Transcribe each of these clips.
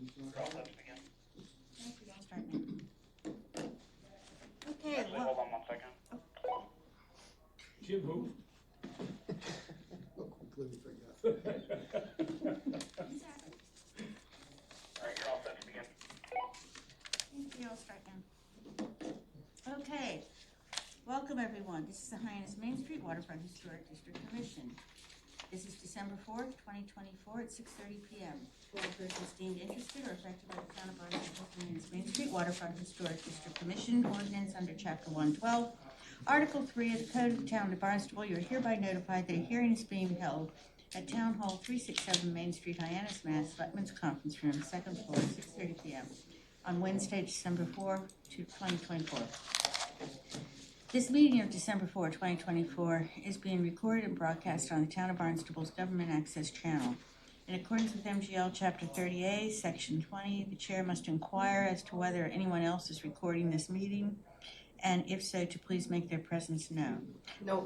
Thank you, don't start now. Okay, Actually, hold on 1 second. Jim who? Completely forgot. Alright, you're all set to begin. Thank you, I'll start now. Okay, welcome everyone. This is the Hyannis Main Street Waterfront Historic District Commission. This is December 4th, 2024 at 6:30 p.m. For all persons deemed interested or affected by the town of Barnstable Hyannis Main Street Waterfront Historic District Commission ordinance under Chapter 112, Article 3 of the Code of the Town of Barnstable, you are hereby notified that a hearing is being held at Town Hall 367 Main Street, Hyannis, Mass. Selectmen's Conference Room, 2nd floor, 6:30 p.m. on Wednesday, December 4, 2024. This meeting of December 4, 2024 is being recorded and broadcast on the Town of Barnstable's Government Access Channel. In accordance with MGL Chapter 30A, Section 20, the Chair must inquire as to whether anyone else is recording this meeting, and if so, to please make their presence known. No,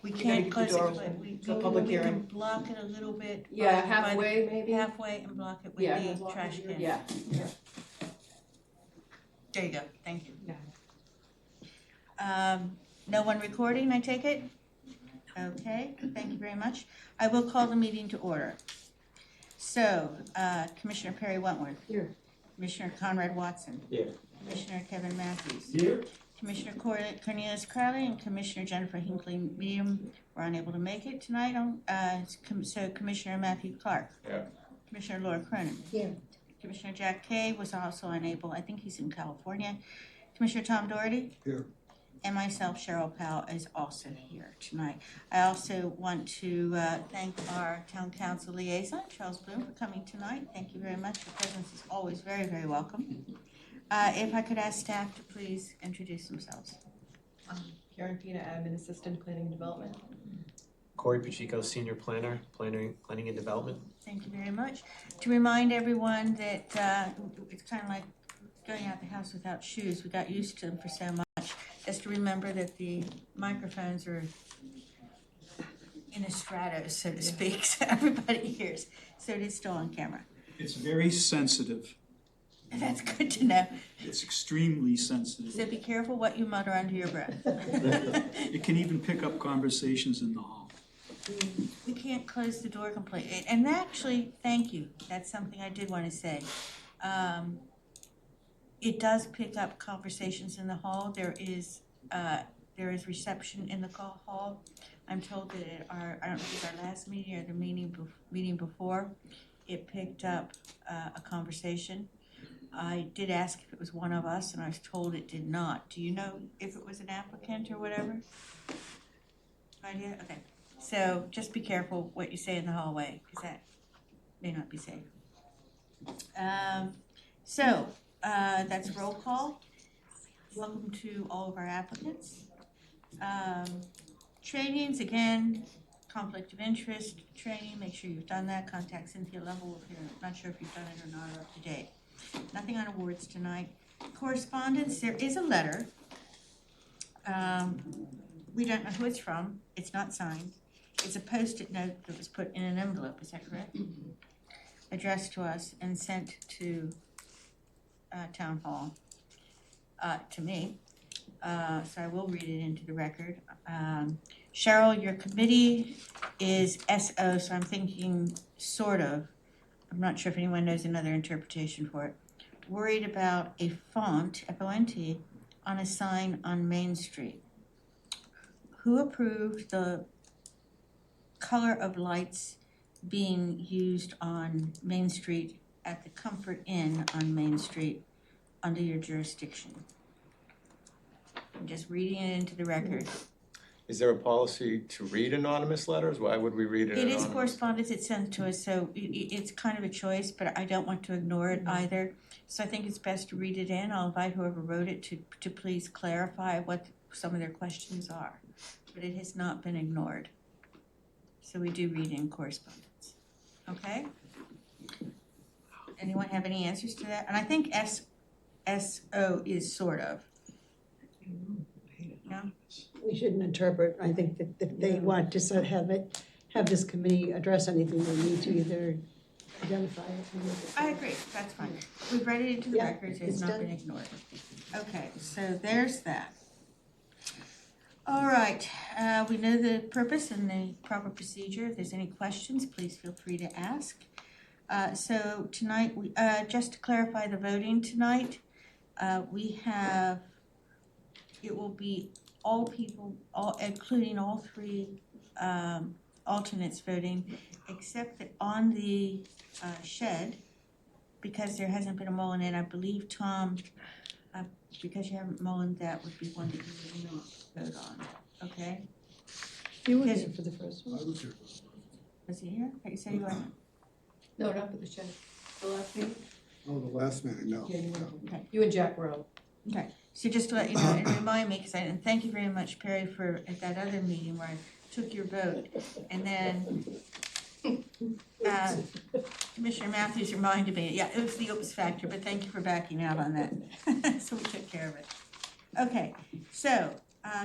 We you can't gotta close keep the door it, but open. we It's a public can hearing. block it a little bit. Yeah, by halfway maybe? halfway and block it with Yeah. the trash can. Yeah. There you go, thank you. Yeah. No one recording, I take it? Okay, thank you very much. I will call the meeting to order. So, Commissioner Perry Wentworth. Here. Commissioner Conrad Watson. Here. Commissioner Kevin Matthews. Here. Commissioner Cornelius Crowley and Commissioner Jennifer Hinckley Medium were unable to make it tonight. So Commissioner Matthew Clark. Yeah. Commissioner Laura Cronin. Here. Commissioner Jack Kay was also unable. I think he's in California. Commissioner Tom Doherty. Here. And myself, Cheryl Powell, is also here tonight. I also want to thank our town council liaison, Charles Bloom, for coming tonight. Thank you very much. Your presence is always very, very welcome. If I could ask staff to please introduce themselves. Karen Pina, Admin Assistant, Planning and Development. Corey Pacheco, Senior Planner, Planning and Development. Thank you very much. To remind everyone that it's kind of like going out the house without shoes. We got used to them for so much. Just to remember that the microphones are in a strato, so to speak, so everybody hears. So it is still on camera. It's very sensitive. That's good to know. It's extremely sensitive. So be careful what you mutter under your breath. It can even pick up conversations in the hall. We can't close the door completely. And actually, thank you. That's something I did want to say. It does pick up conversations in the hall. There is reception in the hall. I'm told that at I don't know if it was our last meeting or the meeting before, it picked up a conversation. I did ask if it was one of us, and I was told it did not. Do you know if it was an applicant or whatever? Idea? Okay. So just be careful what you say in the hallway, because that may not be safe. That's roll call. Welcome to all of our applicants. Trainings, again, conflict of interest training, make sure you've done that. Contact Cynthia Level if you're not sure if you've done it or not, or up to date. Nothing on awards tonight. Correspondence, there is a letter. We don't know who it's from. It's not signed. It's a Post-it note that was put in an envelope, is that correct? Addressed to us and sent to Town Hall, to me. So I will read it into the record. Cheryl, your committee is SO, so I'm thinking sort of. I'm not sure if anyone knows another interpretation for it. Worried about a font, F-O-N-T, on a sign on Main Street. Who approved the color of lights being used on Main Street at the Comfort Inn on Main Street under your jurisdiction? I'm just reading it into the record. Is there a policy to read anonymous letters? Why would we read it It anonymous? is correspondence, it's sent to us, so it's kind of a choice, but I don't want to ignore it either. So I think it's best to read it in. I'll invite whoever wrote it to please clarify what some of their questions are. But it has not been ignored. So we do read in correspondence. Okay? Anyone have any answers to that? And I think SO is sort of. No? We shouldn't interpret. I think that if they want to sort of have this committee address anything, they need to either identify it. and look at I it. agree, that's fine. We've read it into the Yeah, records, it's it's not done. been ignored. Okay, so there's that. All right, we know the purpose and the proper procedure. If there's any questions, please feel free to ask. So tonight, just to clarify the voting tonight, we have, it will be all people, including all three alternates voting, except that on the shed, because there hasn't been a mullen in, I believe, Tom, because you haven't mullened, that would be one that you would not vote on, okay? You were Yes. here for the first I one. was here. Was he here? You said you weren't. No, not for the shed. The last meeting? Oh, the last meeting, no. Yeah, you no. were. You and Jack were out. Okay, so just to let you know, and remind me, and thank you very much, Perry, for, at that other meeting where I took your vote, and then Commissioner Matthews reminded me, yeah, it was the oops factor, but thank you for backing out on that. So we took care of it. Okay, so,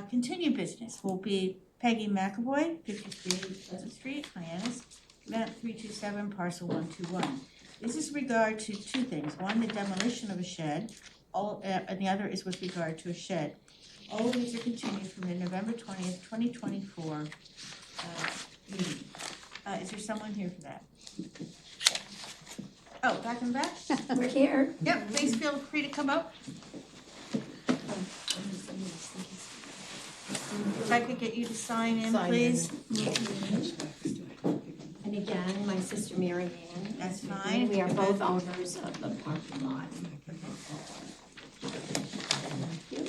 continued business will be Peggy McEvoy, 53 Pleasant Street, Hyannis, map 327, parcel 121. This is regard to two things. One, the demolition of a shed, and the other is with regard to a shed. All of these are continued from the November 20th, 2024 meeting. Is there someone here for that? Oh, back and back? We're here. Yep, please feel free to come up. If I could get you to sign in, Sign in. please. And again, my sister Mary Ann. That's fine. We are both owners of the parking lot. Thank you.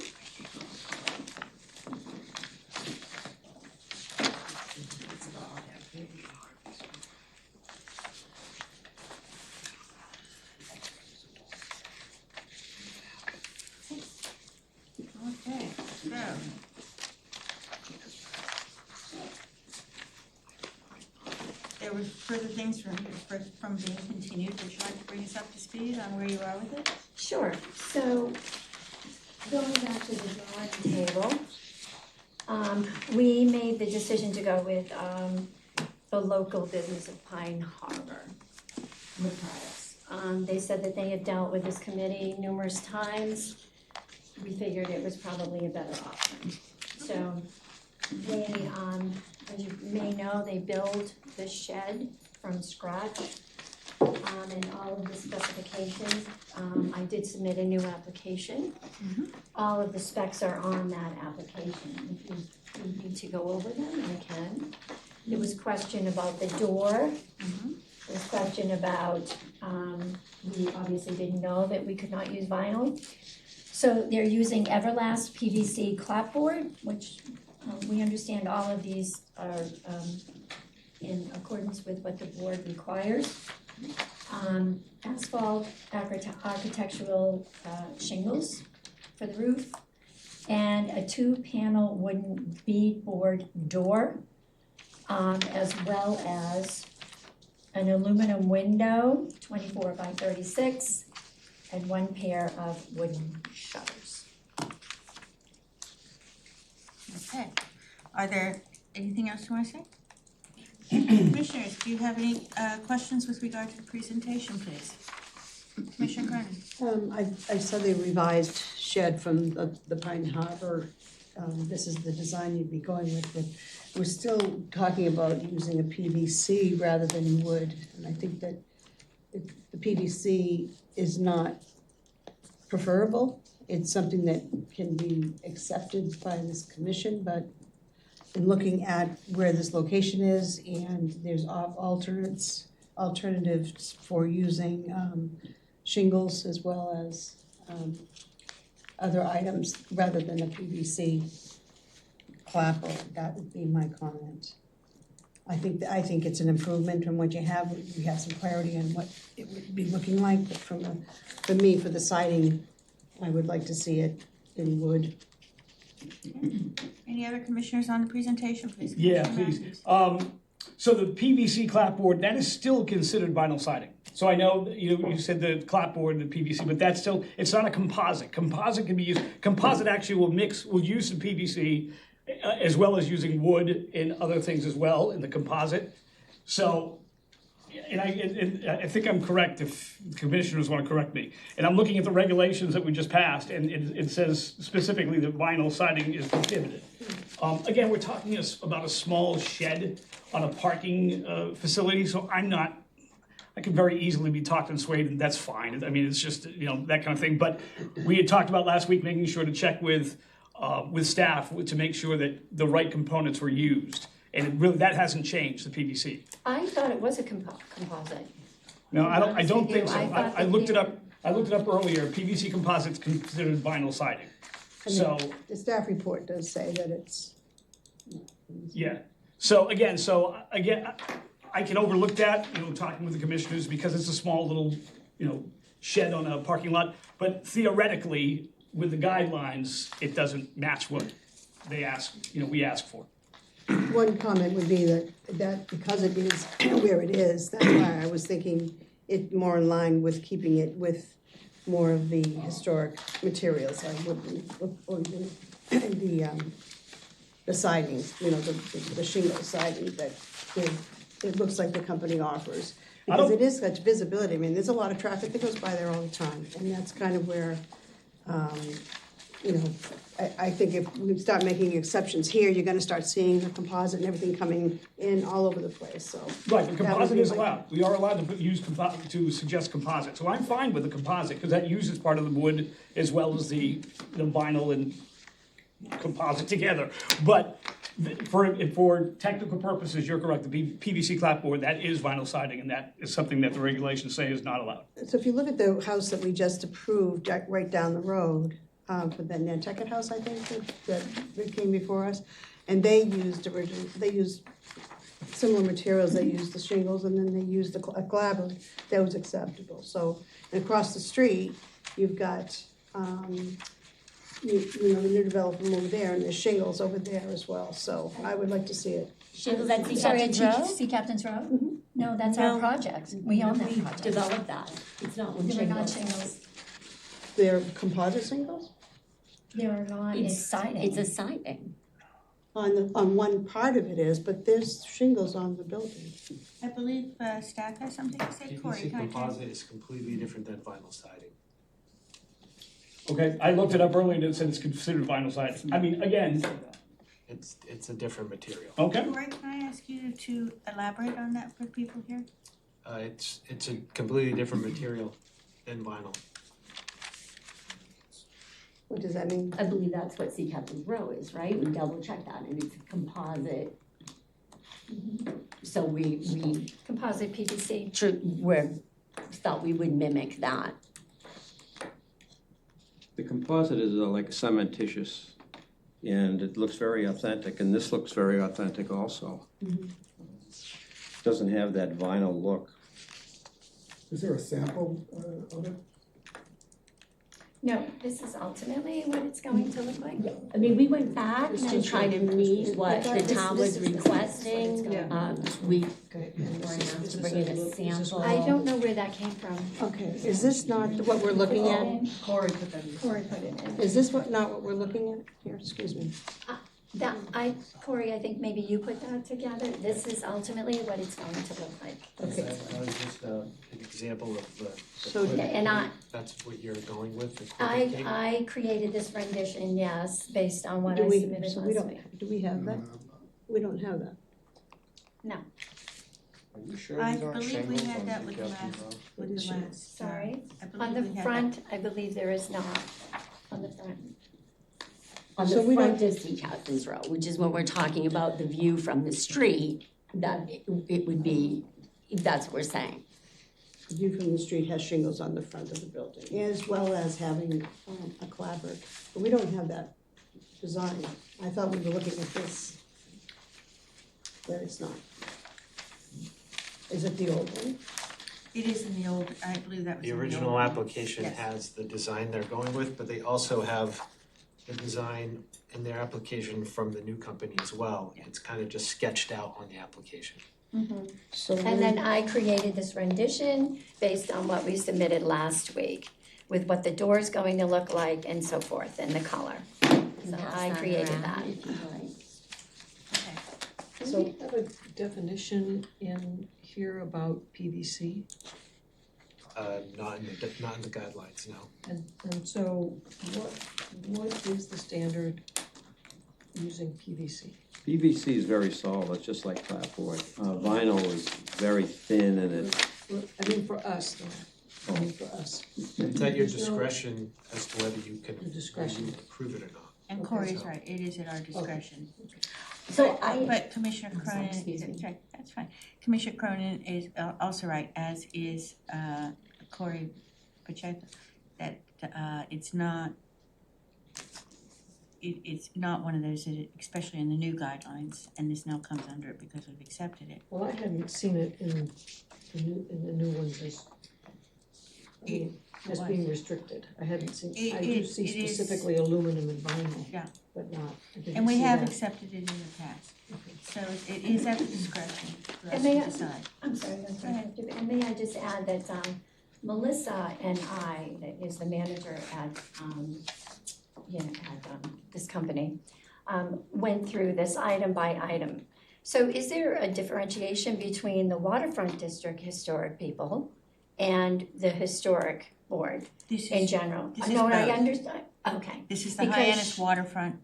Okay, so. There were further things from being continued. Would you like to bring us up to speed on where you are with it? Sure, so going back to the drawing table, we made the decision to go with the local business of Pine Harbor. They said that they had dealt with this committee numerous times. We figured it was probably a better option. So they, as you may know, they build the shed from scratch, and all of the specifications. I did submit a new application. All of the specs are on that application. If you need to go over them, I can. There was question about the door. There was question about, we obviously didn't know that we could not use vinyl. So they're using Everlast PVC clapboard, which we understand all of these are in accordance with what the board requires. Asphalt architectural shingles for the roof, and a 2-panel wooden beadboard door, as well as an aluminum window, 24 by 36, and 1 pair of wooden shutters. Okay. Are there anything else you want to say? Commissioners, do you have any questions with regard to the presentation, please? Commissioner Cronin? I saw the revised shed from the Pine Harbor. This is the design you'd be going with, but we're still talking about using a PVC rather than wood. And I think that the PVC is not preferable. It's something that can be accepted by this commission, but in looking at where this location is, and there's alternatives for using shingles as well as other items rather than a PVC clapper, that would be my comment. I think it's an improvement from what you have. We have some clarity on what it would be looking like, but for me, for the siding, I would like to see it in wood. Any other commissioners on the presentation, please? Yeah, Commissioner please. Matthews. So the PVC clapboard, that is still considered vinyl siding. So I know, you said the clapboard, the PVC, but that's still, it's not a composite. Composite can be used, composite actually will use the PVC as well as using wood in other things as well in the composite. So and I think I'm correct if commissioners want to correct me. And I'm looking at the regulations that we just passed, and it says specifically that vinyl siding is prohibited. Again, we're talking about a small shed on a parking facility, so I could very easily be talked and swayed, and that's fine. I mean, it's just, that kind of thing. But we had talked about last week making sure to check with staff to make sure that the right components were used. And that hasn't changed, the PVC. I thought it was a composite. No, I don't think so. I thought I that looked it you- up, earlier. PVC composite's considered vinyl siding. So, The staff report does say that it's. yeah. So again, I can overlook that, talking with the commissioners, because it's a small little, shed on a parking lot. But theoretically, with the guidelines, it doesn't match what they ask, we ask for. One comment would be that because it is where it is, that's why I was thinking it more in line with keeping it with more of the historic materials. I wouldn't, or the siding, the shingle siding that it looks like the company offers. Because it is such visibility. I mean, there's a lot of traffic that goes by there all the time, and that's kind of where, I think if we start making exceptions here, you're gonna start seeing the composite and everything coming in all over the place, so. Right, the that would composite be is my- allowed. We are allowed to suggest composite. So I'm fine with the composite, because that uses part of the wood as well as the vinyl and composite together. But for technical purposes, you're correct. The PVC clapboard, that is vinyl siding, and that is something that the regulations say is not allowed. So if you look at the house that we just approved right down the road, for the Nantucket house, I think, that came before us, and they used similar materials. They used the shingles, and then they used a clapboard that was acceptable. So, and across the street, you've got, the new development over there, and there's shingles over there as well. So I would like to see it. Shingles at Sea Sorry, Captain's at Row? Sea Captain's Row? No, that's No. our project. We own that project. Developed that. It's not one They're not shingle. shingles. They're composite shingles They're not, it's siding. It's a siding. on one part of it is, but there's shingles on the building. I believe staff has something to say. Corey, PVC can I turn? composite is completely different than vinyl siding. Okay, I looked it up earlier, and it said it's considered vinyl siding. I mean, again, It's a different material. okay. Corey, can I ask you to elaborate on that for people here? It's a completely different material than vinyl. What does that mean? I believe that's what Sea Captain's Row is, right? We double checked that and it's a composite. So we Composite PVC. thought we would mimic that. The composite is like cementitious, and it looks very authentic, and this looks very authentic also. Doesn't have that vinyl look. Is there a sample of it? No, this is ultimately what it's going to look like. I mean, we went back to try to meet what the town was This is requesting. Yeah. We were asked to bring in a sample. I don't know where that came from. Okay, is this not what we're looking at? Corey put that in. Corey put it in. Is this not what we're looking at? Here, excuse me. Corey, I think maybe you put that together. This is ultimately what it's going to look like. Okay. That was just an example of the So- And that's what you're going with, the corporate cake? I created this rendition, yes, based on what Do I we, submitted so last we don't, week. do we have that? We don't have that. No, Are you sure I these aren't believe we shingles had on that Sea with the Captain's last, Row? with the last. sorry. I believe On we the had that. front, I believe there is not. On the front. On So the we front don't- of Sea Captain's Row, which is what we're talking about, the view from the street, that it would be, that's what we're saying. The view from the street has shingles on the front of the building, as well as having a clapboard. But we don't have that design. I thought we were looking at this. But it's not. Is it the old one? It is in the old, I believe that was The in the old original one. application Yes. has the design they're going with, but they also have the design in their application from the new company as well. It's kind of just sketched out on the application. So And then I created this rendition based on what we submitted last week with what the door's going to look like and so forth and the color. So Pass I that created around that. if you'd like. Okay. So we have a definition in here about PVC, Not in the guidelines, no. and so what is the standard using PVC? PVC is very solid, it's just like clapboard. Vinyl is very thin and it, I mean, for us, though, I mean, for us. It's at your There's no- discretion as to whether you can Your discretion. approve it or not. And Okay. Corey's right, it is at our discretion. So But Commissioner I'm sorry, Cronin, excuse me. okay, that's fine. Commissioner Cronin is also right, as is Corey Pacheco, that it's not one of those, especially in the new guidelines, and this now comes under it because we've accepted it. Well, I hadn't seen it in the new ones as being restricted. I hadn't seen, I do see it is- specifically aluminum and vinyl. Yeah. But not, I didn't And we see have that. accepted it in the past, Okay. so it is at the discretion for us And to may I- decide. I'm sorry, and may I just add that Melissa and I, that is the manager at this company, went through this item by item. So is there a differentiation between the Waterfront District historic people and the historic board This in is, general? this is No, I both. understand, okay. this is the Because- Hyannis Waterfront,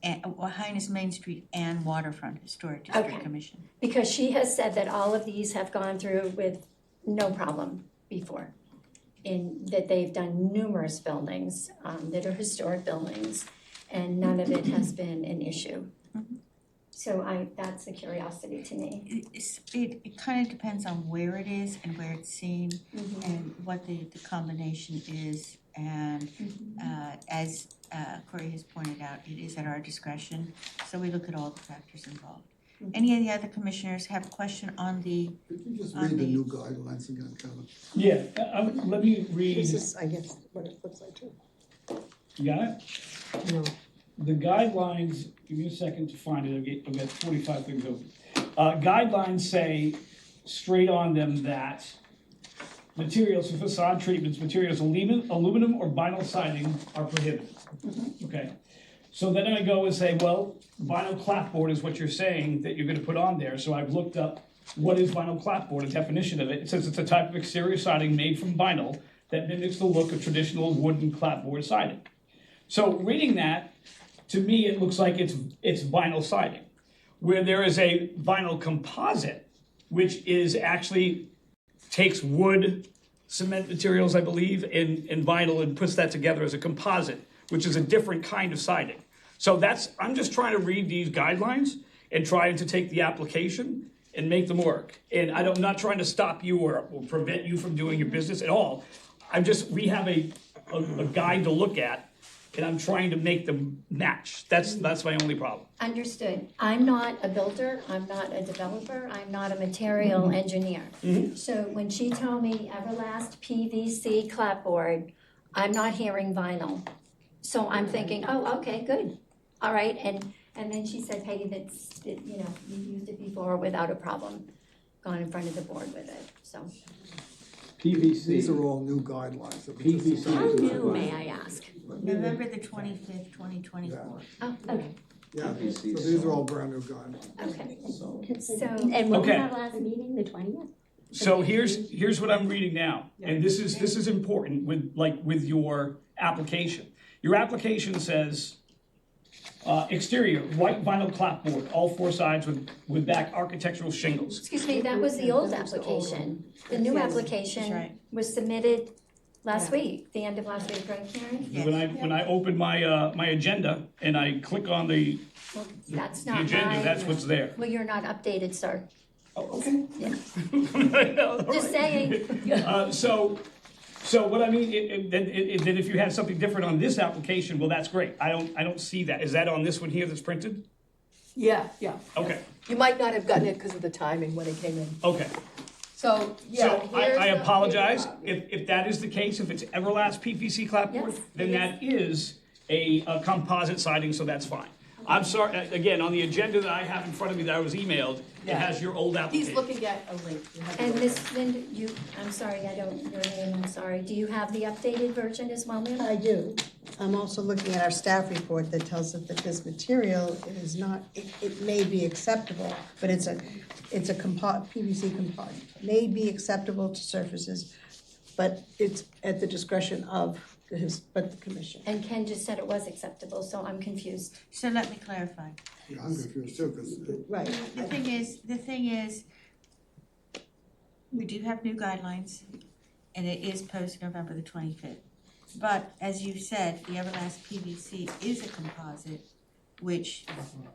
and Hyannis Main Street and Waterfront Historic District Okay. Commission. Because she has said that all of these have gone through with no problem before. In that they've done numerous buildings that are historic buildings, and none of it has been an issue. Mhm. So that's a curiosity to me. It kind of depends on where it is and where it's seen and what the combination is. And as Corey has pointed out, it is at our discretion, so we look at all the factors involved. Any of the other commissioners have a question on the, Could you just On read the the- new guidelines again, Kevin? Yeah, let me read, This is, I guess, what it looks like too. you got it? No, The guidelines, give me a second to find it, I've got 45 things open. Guidelines say straight on them that materials for facade treatments, materials aluminum or vinyl siding are prohibited. Okay, so then I go and say, well, vinyl clapboard is what you're saying that you're gonna put on there, so I've looked up what is vinyl clapboard, a definition of it. It says it's a type of exterior siding made from vinyl that mimics the look of traditional wooden clapboard siding. So reading that, to me, it looks like it's vinyl siding. Where there is a vinyl composite, which is actually takes wood, cement materials, I believe, and vinyl and puts that together as a composite, which is a different kind of siding. So I'm just trying to read these guidelines and trying to take the application and make them work. And I'm not trying to stop you or prevent you from doing your business at all. We have a guide to look at, and I'm trying to make them match. That's my only problem. Understood. I'm not a builder, I'm not a developer, I'm not a material engineer. So when she told me Everlast PVC clapboard, I'm not hearing vinyl. So I'm thinking, oh, okay, good. All right, and then she said, Peggy, you used it before without a problem, gone in front of the board with it, so. These are PVC, all new guidelines. that we just PVC. How adopted. new, may I ask? November the 25th, 2024. Oh, okay, Yeah, so PVC. these are all brand new guidelines. okay. so, So, And when was Okay. our last meeting, the 20th? So here's what I'm reading now, and this is important with your application. Your application says, exterior, white vinyl clapboard, all four sides with back architectural shingles. excuse me, that was the old application. The new That's application right. was submitted last week, the end of last week, right, Karen? Yes. When I open my agenda and I click on the Well, that's the not agenda, that's my, what's there. well, you're not updated, sir. Oh, okay. Yeah. Just saying. So what I mean, then if you had something different on this application, well, that's great. I don't see that. Is that on this one here that's printed? Yeah. Okay, You might not have gotten it because of the timing when it came in. okay. So, So here's I the- apologize if that is the case, if it's Everlast PVC clapboard, Yes, then it that is a composite siding, so that's fine. I'm sorry, again, on the agenda that I have in front of me that I was emailed, it has your old He's application. looking at a link. You have to And go Miss there. Linda, I'm sorry, I don't, your name, I'm sorry. Do you have the updated version as well, ma'am? I do. I'm also looking at our staff report that tells us that this material is not, it may be acceptable, but it's a PVC composite. May be acceptable to surfaces, but it's at the discretion of the commission. And Ken just said it was acceptable, so I'm confused. So let me clarify. Yeah, I'm confused too, because Right. The thing is, we do have new guidelines, and it is post November the 25th. But as you said, the Everlast PVC is a composite, which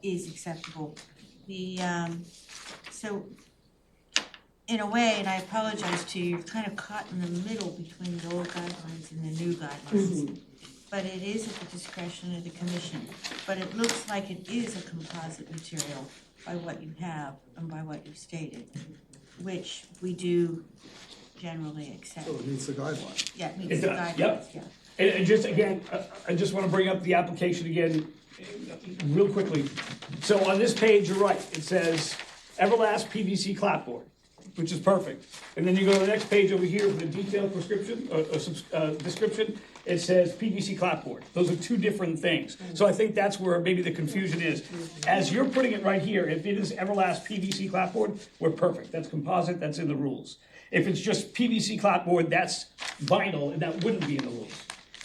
is acceptable. So in a way, and I apologize to you, you're kind of caught in the middle between the old guidelines and the new guidelines. But it is at the discretion of the commission. But it looks like it is a composite material by what you have and by what you've stated, which we do generally accept. so it meets the guideline. Yeah, it meets It the does, guidelines, yep. yeah. And just again, I just want to bring up the application again, real quickly. So on this page, you're right, it says Everlast PVC clapboard, which is perfect. And then you go to the next page over here for the detailed description, it says PVC clapboard. Those are two different things. So I think that's where maybe the confusion is. As you're putting it right here, if it is Everlast PVC clapboard, we're perfect. That's composite, that's in the rules. If it's just PVC clapboard, that's vinyl, and that wouldn't be in the rules.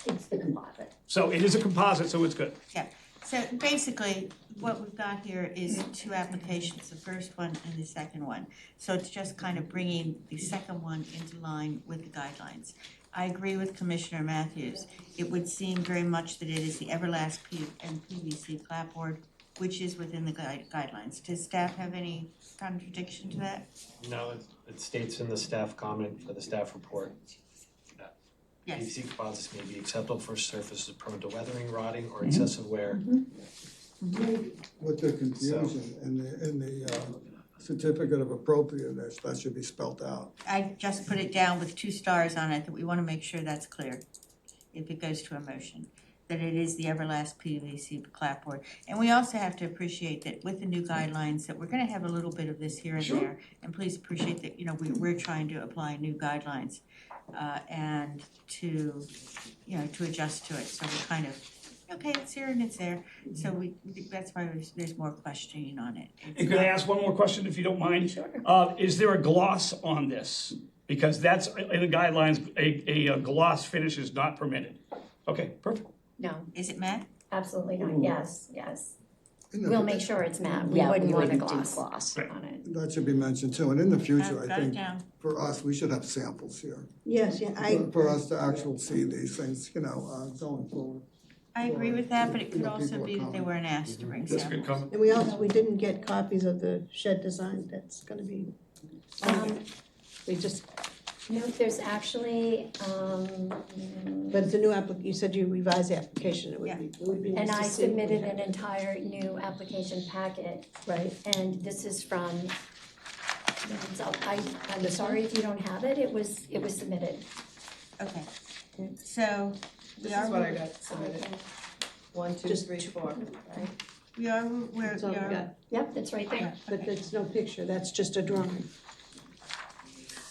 It's the composite. So it is a composite, so it's good. Yeah, so basically, what we've got here is two applications, the first one and the second one. So it's just kind of bringing the second one into line with the guidelines. I agree with Commissioner Matthews. It would seem very much that it is the Everlast and PVC clapboard, which is within the guidelines. Does staff have any contradiction to that? No, it states in the staff comment for the staff report that Yes. PVC composites may be acceptable for surfaces prone to weathering, rotting, or excessive wear. With the confusion in the certificate of appropriateness, that should be spelled out. I just put it down with 2 stars on it, that we want to make sure that's clear if it goes to a motion, that it is the Everlast PVC clapboard. And we also have to appreciate that with the new guidelines, that we're going to have a little bit of this here and there. And please appreciate that, you know, we're trying to apply new guidelines and to, you know, to adjust to it. So we kind of, okay, it's here and it's there. So that's why there's more questioning on it. And could I ask one more question, if you don't mind? Sure. Is there a gloss on this? Because that's in the guidelines, a gloss finish is not permitted. Okay, perfect. No, Is it matte? absolutely not. Yes, yes. In the- We'll make sure it's matte. We Yeah, wouldn't want a wouldn't do gloss on it. That should be mentioned too, and in the future, I Got it think, down. for us, we should have samples here. Yes, yeah, For us to actually see these things, you know, going forward. I agree with that, but it could You know, also people are be that they coming. weren't asked to bring That's a good samples. comment. and we didn't get copies of the shed design that's gonna be, we just, No, there's actually, but it's a new you said you revised the application, it would be nice and to I see. submitted an entire new application packet, Right, and this is from, so I'm sorry if you don't have it, it was submitted. Okay, so we This are, is what I got submitted. 1, 2, Just 3, 4. we are, where that's we all we are. got, Yep, that's right there. but there's no picture, that's just a drawing.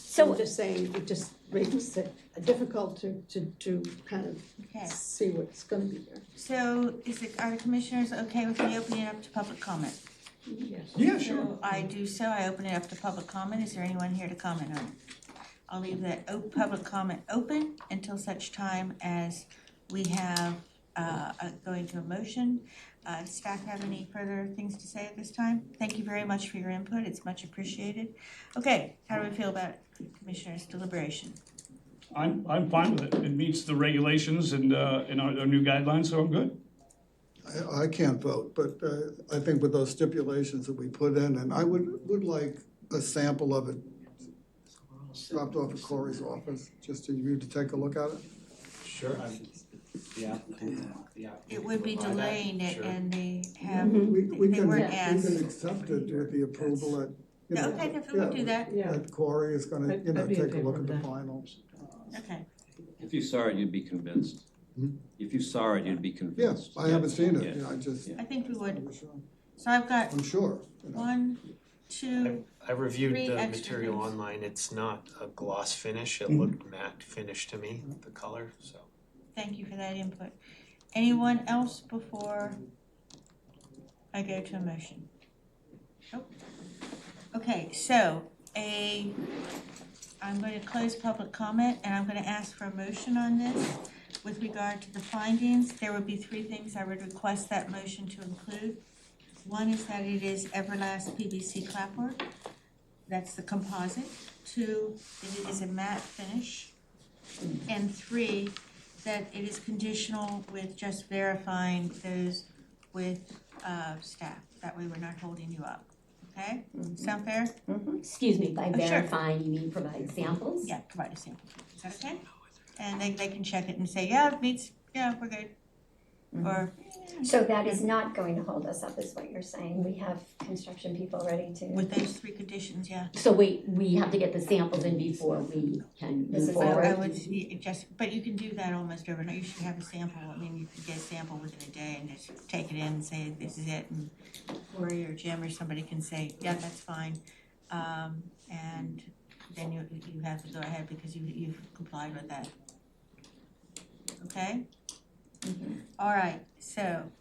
So, I'm just saying, it just makes it difficult to kind of Okay, see what's gonna be there. so are the commissioners okay with me opening it up to public comment? Yes. Yeah, sure. So I do so, I open it up to public comment. Is there anyone here to comment on it? I'll leave that public comment open until such time as we have, going to a motion. Does staff have any further things to say at this time? Thank you very much for your input, it's much appreciated. Okay, how do we feel about Commissioners' deliberation? I'm fine with it. It meets the regulations and our new guidelines, so I'm good. I can't vote, but I think with those stipulations that we put in, and I would like a sample of it dropped off at Corey's office, just for you to take a look at it. Sure. Yeah. It would be delaying it Sure. and they have, We they can, weren't we asked. can accept it with the approval that, you know. Okay, if we'll do that, Yeah. That Corey is gonna, you know, I'd be take okay a look with at the that. finals. okay. If you saw it, you'd be convinced. If you saw it, you'd be Yes, convinced. I haven't seen it, Yeah. you know, I just, I think we would. I'm sure. So I've got I'm sure, you know. 1, 2, I reviewed Three the extra material things. online, it's not a gloss finish, it Mhm. looked matte finish to me, the color, so. thank you for that input. Anyone else before I go to a motion? Nope. Okay, so I'm going to close public comment and I'm going to ask for a motion on this. With regard to the findings, there would be 3 things I would request that motion to include. One is that it is Everlast PVC clapboard, that's the composite. 2, that it is a matte finish. And 3, that it is conditional with just verifying those with staff. That way we're not holding you up, okay? Sound fair? Excuse me, by Oh, sure. verifying, you mean provide samples? Yeah, provide a sample. Is that okay? And they can check it and say, yeah, it meets, yeah, we're good. Or, So that is not going to hold us up, is what you're saying. We have construction people ready to. with those 3 conditions, yeah. So we have to get the samples in before we can This move is forward? I would just, but you can do that almost overnight. You should have a sample. I mean, you could get a sample within a day and just take it in and say, this is it. And Corey or Jim or somebody can say, yeah, that's fine. And then you have to go ahead because you've complied with that. Okay? All right, so,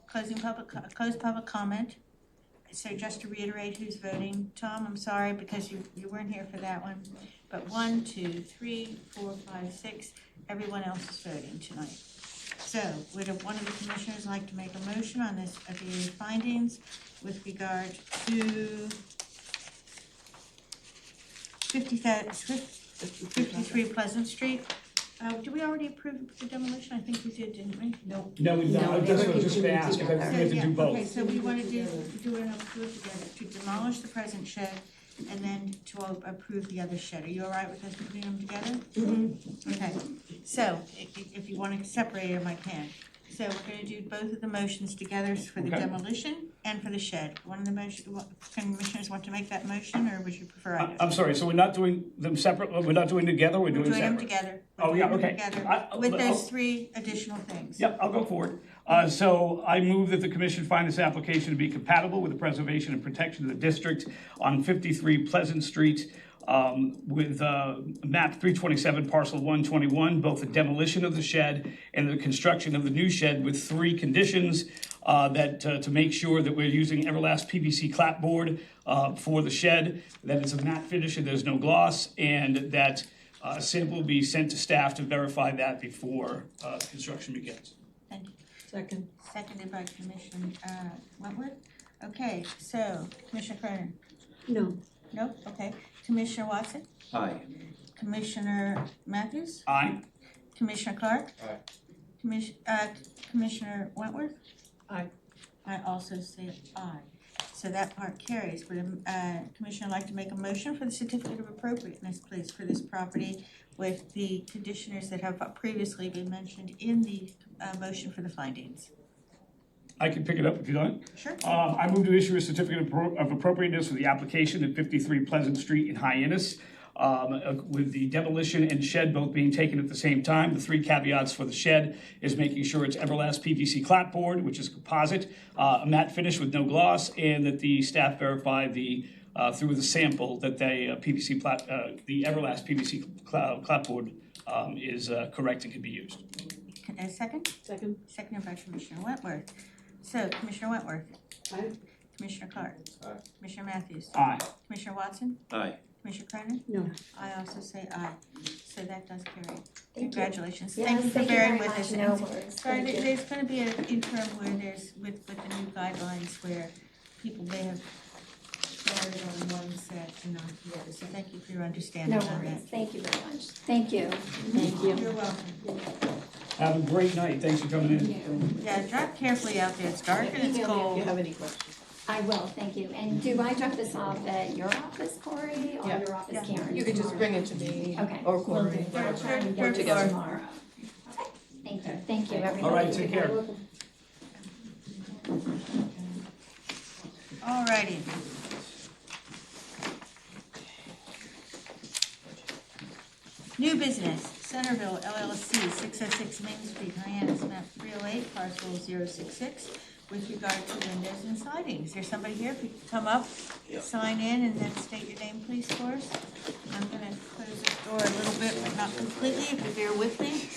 close public comment. So just to reiterate who's voting, Tom, I'm sorry because you weren't here for that one. But 1, 2, 3, 4, 5, 6, everyone else is voting tonight. So would one of the commissioners like to make a motion on this, of the findings with regard to 53 Pleasant Street? Do we already approve the demolition? I think we did, didn't we? Nope. No, we No, don't, they that's were what I was just gonna continuing ask, if together. we have to do both. Okay, so we want to do it together, to demolish the present shed and then to approve the other shed. Are you all right with us putting them together? Okay, so if you want to separate them, I can. So we're going to do both of the motions together for the Okay. demolition and for the shed. One of the commissioners want to make that motion, or would you prefer I do? I'm sorry, so we're not doing them separate, we're not doing together, we're We're doing doing them separate? together. Oh, We're yeah, doing them okay. together with those 3 additional things. Yep, I'll go forward. So I move that the commission find this application to be compatible with the preservation and protection of the district on 53 Pleasant Street with map 327, parcel 121, both the demolition of the shed and the construction of the new shed with 3 conditions that to make sure that we're using Everlast PVC clapboard for the shed, that it's a matte finish and there's no gloss, and that a sample will be sent to staff to verify that before construction begins. Thank you. Second. Seconded by Commissioner Wentworth. Okay, so Commissioner Kernan? No. Nope, okay. Commissioner Watson? Aye. Commissioner Matthews? Aye. Commissioner Clark? Aye. Commissioner Wentworth? Aye. I also say aye. So that part carries. Would Commissioner like to make a motion for the certificate of appropriateness, please, for this property with the conditioners that have previously been mentioned in the motion for the findings? I can pick it up if you like. Sure. I move to issue a certificate of appropriateness for the application at 53 Pleasant Street in Hyannis, with the demolition and shed both being taken at the same time. The 3 caveats for the shed is making sure it's Everlast PVC clapboard, which is composite, a matte finish with no gloss, and that the staff verify through the sample that the Everlast PVC clapboard is correct and can be used. A second? Second. Seconded by Commissioner Wentworth. So Commissioner Wentworth? Aye. Commissioner Clark? Aye. Commissioner Matthews? Aye. Commissioner Watson? Aye. Commissioner Kernan? No. I also say aye. So that does carry. Thank you. Congratulations. Yes, Thank you for thank you bearing very with much. us. No And worries. sorry, Thank you. there's gonna be an interim where there's, with the new guidelines, where people may have started on one set and not the other. So thank you for your understanding No on that. worries. Thank you very much. Thank you. Thank you. You're welcome. Have a great night. Thanks for coming in. Yeah, drive carefully out there. It's dark and it's Email me if cold. you have any questions. I will, thank you. And do I drop this off at your office, Corey, or Yeah. your office, Yeah. Karen? You could just bring it to me Okay. or Will Corey. do. I'll try and get Or it together. tomorrow. Okay. Thank you, everybody. All right, take care. Alrighty. New business, Centerville LLC, 606 Main Street, Hyannis, map 308, parcel 066, with regard to windows and siding. Is there somebody here? If you could come up, sign in, and then state your name, please, for us. I'm gonna close this door a little bit, but not completely, if you bear with me.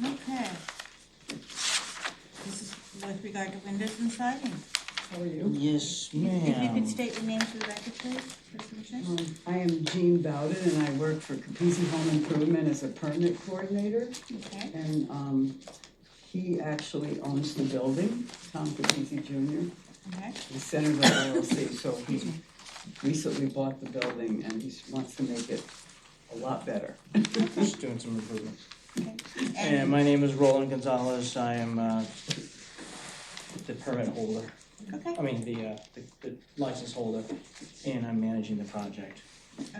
Okay. This is with regard to windows and siding. How are you? Yes, If you ma'am. could state your name for the record, please, for submission. I am Jean Bowden and I work for Capizzi Home Improvement as a permit coordinator. Okay. And he actually owns the building, Tom Capizzi Jr., Okay. the Centerville LLC. So he recently bought the building and he wants to make it a lot better. Just doing some improvement. Okay. And my name is Roland Gonzalez. I am the permit holder. Okay. I mean, the license holder, and I'm managing the project.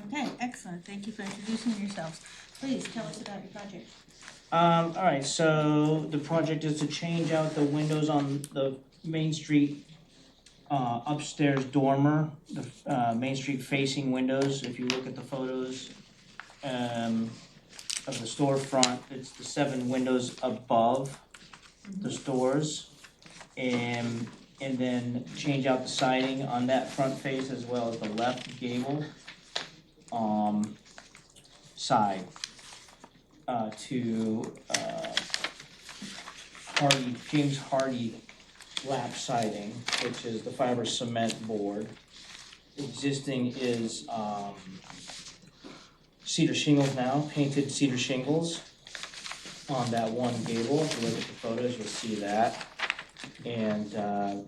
Okay, excellent. Thank you for introducing yourselves. Please tell us about your project. All right, so the project is to change out the windows on the Main Street upstairs dormer, the Main Street facing windows. If you look at the photos of the storefront, it's the 7 windows above the stores. And then change out the siding on that front face as well as the left gable side to James Hardy lap siding, which is the fiber cement board. Existing is cedar shingles now, painted cedar shingles on that one gable. If you look at the photos, you'll see that. And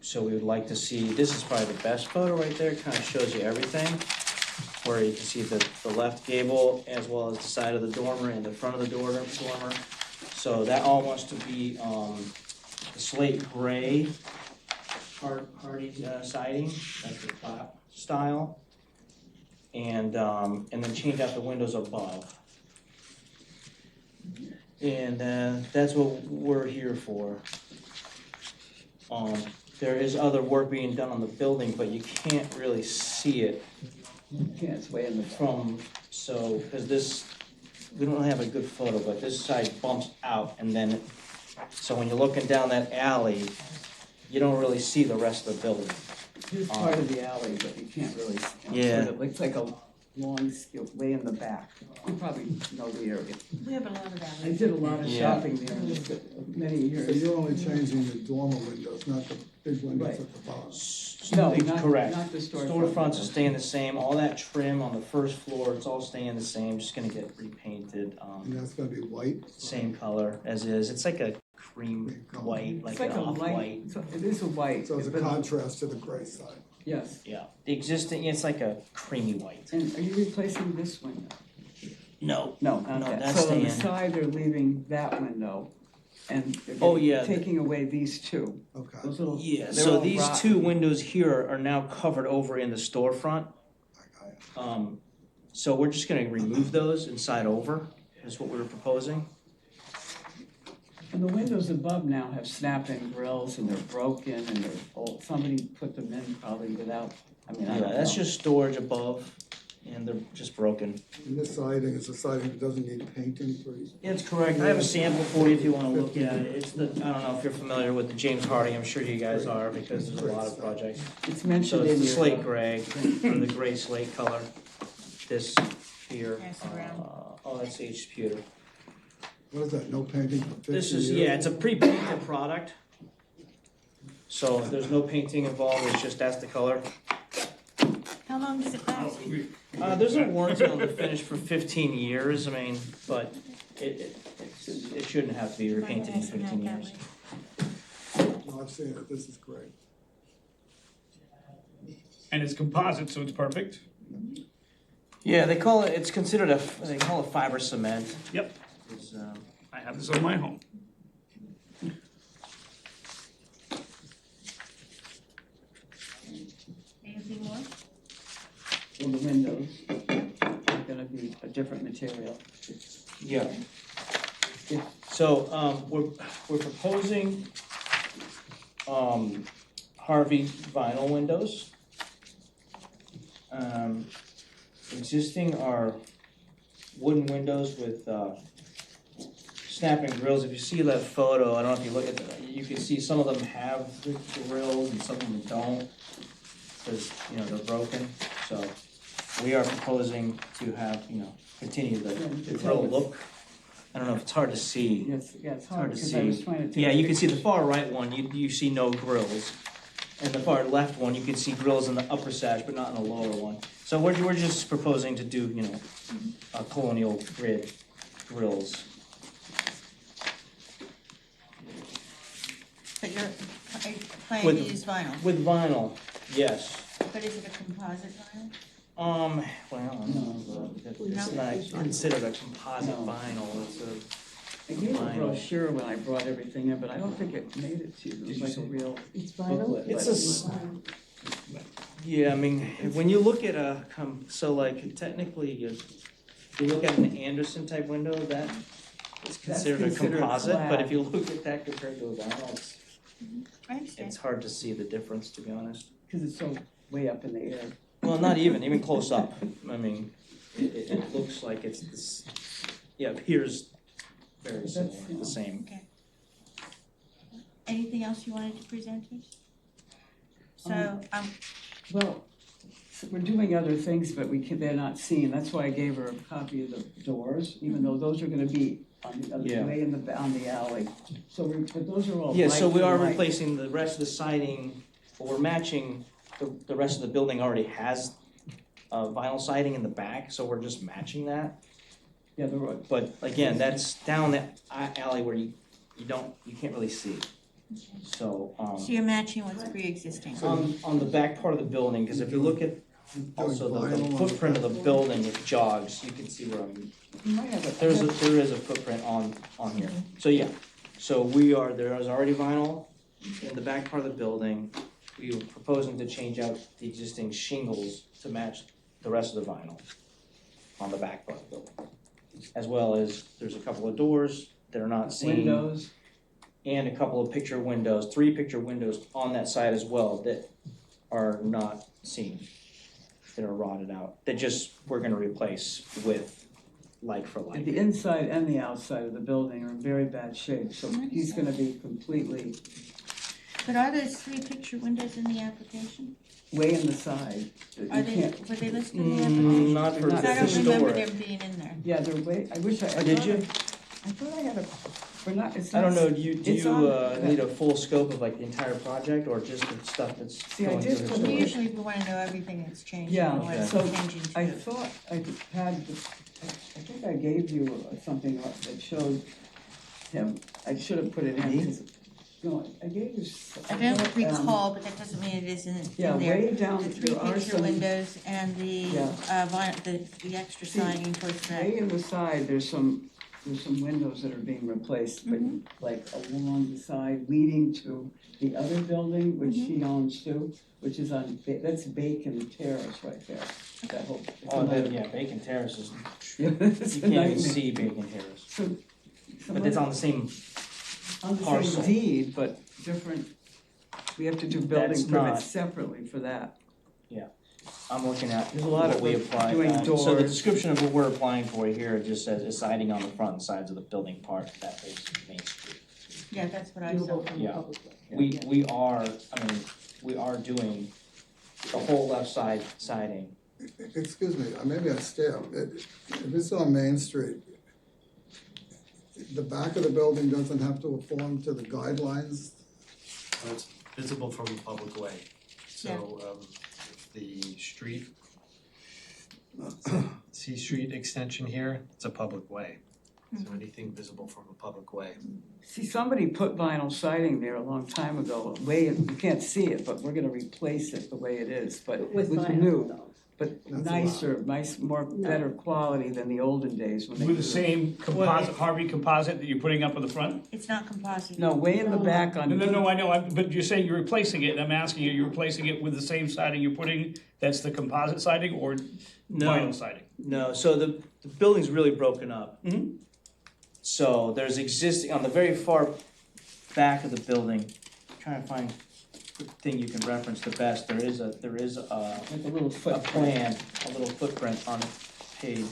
so we would like to see, this is probably the best photo right there, kind of shows you everything, where you can see the left gable as well as the side of the dormer and the front of the dormer. So that all wants to be slate gray Hardy siding, that's the clap style. And then change out the windows above. And that's what we're here for. There is other work being done on the building, but you can't really see it It's way in the from, so, because this, we don't have a good photo, but this side bumps out, and then, so when you're looking down that alley, you don't really see the rest of the building. Here's part of the alley, but you can't really, Yeah. it looks like a long, way in the back. You probably know the area. We have a lot of that. I did a lot of Yeah. shopping there many So years. you're only changing the dormer windows, not the big windows Right. at the bottom. No, not, Correct. not the storefront. Storefronts are staying the same, all that trim on the first floor, it's all staying the same, just gonna get repainted, And that's gonna be white? same color as is, it's like a cream white, It's like like an a off-white. light, it is a white. So it's a but- contrast to the gray side. Yes. Yeah, the existing, it's like a creamy white. And are you replacing this window? No, No, no, okay. that's So on the staying. side, they're leaving that window and they're Oh, yeah. taking away these two. Okay. Those little, Yeah, they're so all these rotten. 2 windows here are now covered over in the storefront. I got it. So we're just gonna remove those and side over, is what we were proposing. And the windows above now have snap-in grills and they're broken and they're old. Somebody put them in probably without, I mean, I Yeah, don't know. that's just storage above, and they're just broken. And this siding is a siding that doesn't need painting for you. Yeah, that's correct. I have a sample for you if you wanna look at it. It's the, I don't know if you're familiar with the James Hardy, I'm sure you guys are, because there's a lot of projects. It's So mentioned it's in the your. slate gray, or the gray slate color. This here, Yes, around. oh, that's the H pewter. What is that, no painting for 50 years? This is, yeah, it's a pre-painted product. So there's no painting involved, it's just that's the color. How long does it last? There's a warranty on the finish for 15 years, I mean, but it shouldn't have to be repainted in 15 years. No, I've seen it, this is great. And it's composite, so it's perfect. Yeah, they call it, it's considered they call it fiber cement. Yep, It's, I have this on my home. Anything more? Well, the windows are gonna be a different material. Yeah. So, we're proposing, Harvey vinyl windows. Existing are wooden windows with, snapping grills. If you see that photo, I don't know if you look at that, you can see some of them have the grills and some of them don't, because, they're broken. So we are proposing to have, continue the grill look. I don't know if it's hard to see. Yes, yeah, it's hard hard, to because I was see. trying to take. Yeah, you can see the pictures. far right one, you see no grills. And the far left one, you can see grills in the upper sash, but not in the lower one. So we're just proposing to do, colonial grid grills. But you're planning With- to use vinyl, With vinyl, yes. but is it a composite vinyl? Well, it's No. not considered a composite No. vinyl, it's I gave a vinyl. brochure when I brought everything in, but I don't think it made it to you. It Did was you like a say- real It's booklet. It's but a it was- yeah, I mean, when you look at so like technically, if you look at an Anderson type window, that is considered a considered composite, but flat. if you look at that compared to a vinyl, I understand. it's hard to see the difference, to be honest. Cause it's so way up in the air. Well, not even close up. I mean, it looks like it's this, yeah, it appears very similar, the same. Anything else you wanted to present us? So, Well, so we're doing other things, but they're not seen. That's why I gave her a copy of the doors, even though those are gonna be on the other, Yeah. way on the alley. So but those are all. Yeah, so we are light. replacing the rest of the siding, but we're matching, the rest of the building already has vinyl siding in the back, so we're just matching that. Yeah, they're all. But again, that's down that alley where you can't really see. So, so you're matching what's pre-existing. on the back part of the building, because if you look at also Doing vinyl the on the footprint of the front building, it jogs, you can see where I'm, You might have a. there is a footprint on here. So yeah, so there is already vinyl in the back part of the building. We were proposing to change out the existing shingles to match the rest of the vinyl on the back part of the building. As well as, there's a couple of doors that are not seen. Windows. And a couple of picture windows, 3 picture windows on that side as well that are not seen, that are rotted out, that we're gonna replace with like for like. The inside and the outside of the building are in very bad shape, so he's gonna be completely But are those 3 picture windows in the application? way in the side. You Are they, can't- were they listed in the application? Not for They're I not don't remember historic. them being in there. Yeah, they're way, I wish I. Did you? I thought I had a, we're not, it's I not. don't know, do you It's on- need a full scope of like the entire project or just the stuff that's See, I going did through put historic? Usually we wanna know everything that's changing Yeah, and what's so changing I to. thought I had, I think I gave you something that showed him, I should have put it in, 'cause- no, I gave you. I don't recall, but that doesn't mean it isn't Yeah, in there. way down, The 3 there are picture some, windows and the, Yeah. the extra See, siding towards the back. way in the side, there's some windows that are being replaced, but Mm-hmm. like along the side leading to the other building, which Mm-hmm. he owns too, which is on, that's Bacon Terrace right there, that whole. it's Oh, another- yeah, Bacon Terrace is, It's you a can't even nightmare. see Bacon Terrace. So, But it's on the same, on the parcel. same deed, but different, we have to do building That's permits not- separately for that. I'm looking at There's a lot what of we applied. doing So the doors. description of what we're applying for here just says is siding on the front and sides of the building part that faces Main Street. Yeah, that's what I saw. Yeah. We are doing the whole left side siding. Excuse me, maybe I stabbed. If it's on Main Street, the back of the building doesn't have to conform to the guidelines? It's visible from a public way. So, if the street, C Street extension here, it's a public way. So anything visible from a public way. See, somebody put vinyl siding there a long time ago, you can't see it, but we're gonna replace it the way it is, but With with vinyl new. though. but That's nicer, more, better quality than the olden days when they. With the do it. same composite, Harvey composite that you're putting up in the front? It's not composite. No, way in the back on. No, I know, but you're saying you're replacing it, and I'm asking you, you're replacing it with the same siding you're putting, that's the composite siding or vinyl siding? No, so the building's really broken up. Mhm. So there's existing, on the very far back of the building, I'm trying to find the thing you can reference the best, there is a Like a little plan, a little footprint on the page.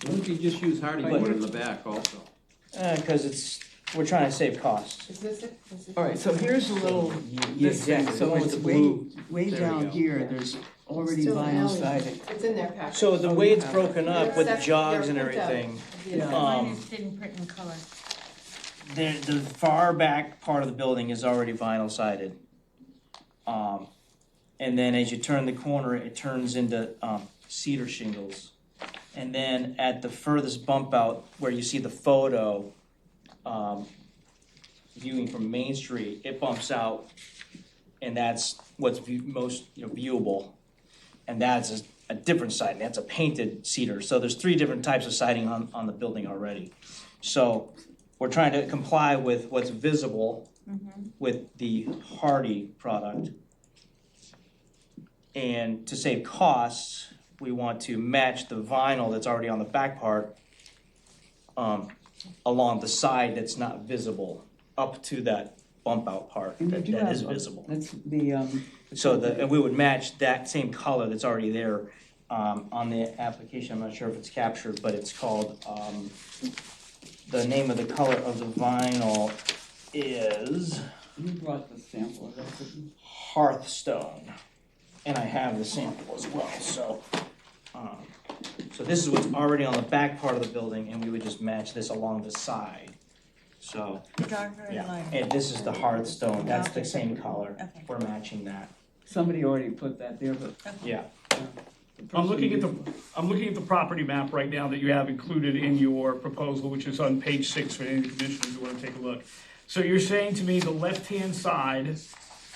Why don't you just use hardy wood in the back also? Cause we're trying to save costs. Is this it? Is this All right, so here's a little, Yeah, this thing, exactly, so the one it's with the blue. way There we down go. here, there's already Still vinyl alley. siding. It's in their package. So the Oh, way you it's have broken up with the That's jogs and your printout. everything, Yeah. Mine is didn't print in color. the far back part of the building is already vinyl sided. And then as you turn the corner, it turns into cedar shingles. And then at the furthest bump out where you see the photo, viewing from Main Street, it bumps out, and that's what's most viewable. And that's a different siding. That's a painted cedar. So there's 3 different types of siding on the building already. So we're trying to comply with what's visible with the hardy product. And to save costs, we want to match the vinyl that's already on the back part along the side that's not visible up to that bump out part And you that do is have visible. That's the, And we would match that same color that's already there on the application. I'm not sure if it's captured, but it's called, the name of the color of the vinyl is you brought the sample, that's it. Hearthstone. And I have the sample as well, so. So this is what's already on the back part of the building, and we would just match this along the side. So, Darker and yeah, lighter. and this is the Hearthstone, that's the Okay. same color. Okay. We're matching that, Somebody already put that there, but. yeah. I'm looking at the property map right now that you have included in your proposal, which is on page 6 for any of the commissioners who wanna take a look. So you're saying to me the left-hand side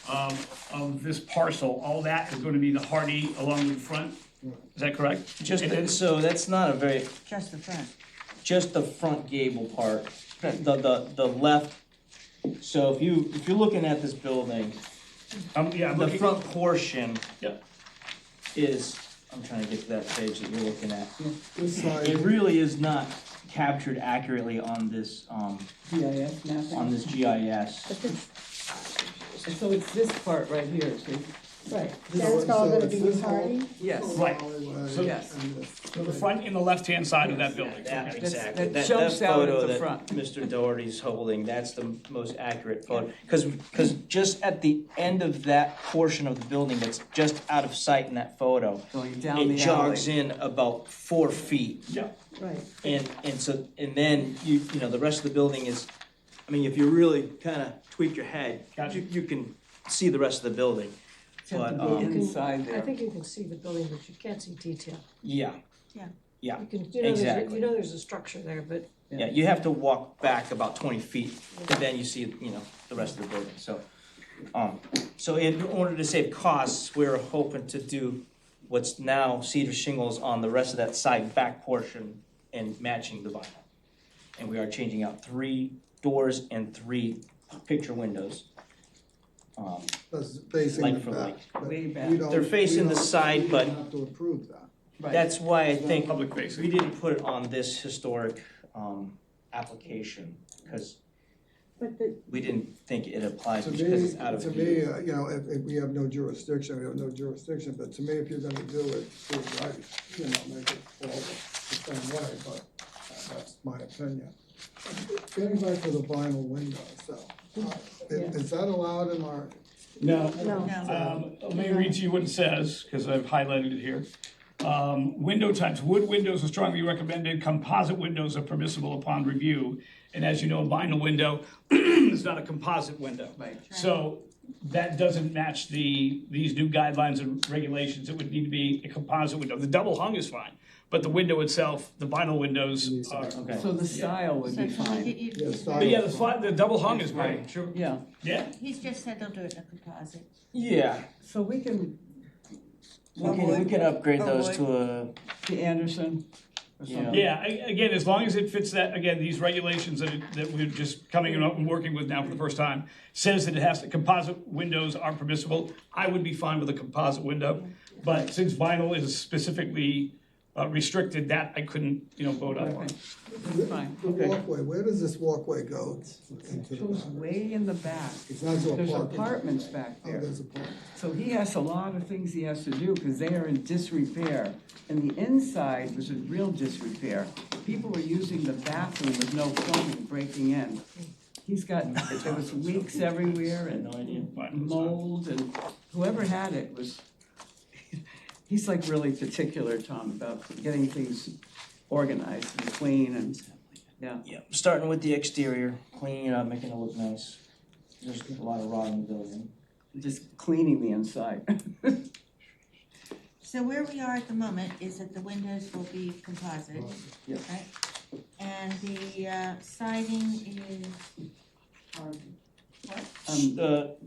of this parcel, all that is gonna be the hardy along the front? Is that correct? So that's not a very, Just the front. just the front gable part, the left. So if you're looking at this building, Yeah, I'm the looking. front portion Yep. is, I'm trying to get to that page that you're looking at. This side, It really is not captured accurately on this, GIS mapping. on this GIS. And so it's this part right here, see? Right, So- that's all so gonna it's be this hardy? whole- Yes. Right. alleyway So- Yes. and this. So the front and the left-hand side of that building. That, Okay. exactly, that that jumps out at photo the that front. Mr. Doherty's holding, that's the most accurate photo. Cause just at the end of that portion of the building that's just out of sight in that photo, Going down it the jogs alley. in about 4 feet. Yeah. Right. And then you know, the rest of the building is, I mean, if you really kinda tweak your head, Gotcha. you can see the rest of the building. Have to But, go um, inside I there. think you can see the building, but you can't see detail. Yeah. Yeah. Yeah, You can, exactly. there's a structure there, but yeah, you have to walk back about 20 feet, and then you see, the rest of the building, so. So in order to save costs, we're hoping to do what's now cedar shingles on the rest of that side back portion and matching the vinyl. And we are changing out 3 doors and 3 picture windows. That's facing Like the for back. like. but Way back. we don't- They're facing we the don't- side, we but- don't have to approve that. Right. That's why I think Public facing. we didn't put it on this historic application, because but the, we didn't think it applies To because me, it's out of to view. me, if we have no jurisdiction, we have no jurisdiction, but to me, if you're gonna do it, do it right, make it all the same way, but that's my opinion. Getting back to the vinyl window, so, is that allowed in our? No. no. Let me read to you what it says, because I've highlighted it here. Window types, wood windows are strongly recommended, composite windows are permissible upon review. And as you know, a vinyl window is not a composite window. Right. So that doesn't match these new guidelines and regulations. It would need to be a composite window. The double hung is fine, but the window itself, the vinyl windows are. Okay. So the style would So be can we fine. get you? Yes, But yeah, the double hung is great, sure. Yeah, Yeah, He's just said they'll do it in a composite. Yeah, so we can, We can upgrade those to a, The Anderson or Yeah. something. Yeah, again, as long as it fits that, again, these regulations that we're just coming up and working with now for the first time, says that it has to, composite windows are permissible, I would be fine with a composite window. But since vinyl is specifically restricted, that I couldn't, vote on. Okay. Fine. The walkway, where does this walkway go into It the goes back? way in the back. It's not to a There's parking lot. apartments back Oh, there. there's a park. So he has a lot of things he has to do because they are in disrepair. And the inside was in real disrepair. People were using the bathroom with no plumbing, breaking in. He's got, there was leaks everywhere and no idea. mold, and whoever had it was, he's like really particular, Tom, about getting things organized and clean and, yeah. Yeah, starting with the exterior, cleaning it up, making it look nice. There's a lot of rot in the building. Just cleaning the inside. So where we are at the moment is that the windows will be composite, Yeah. right? And the siding is, what?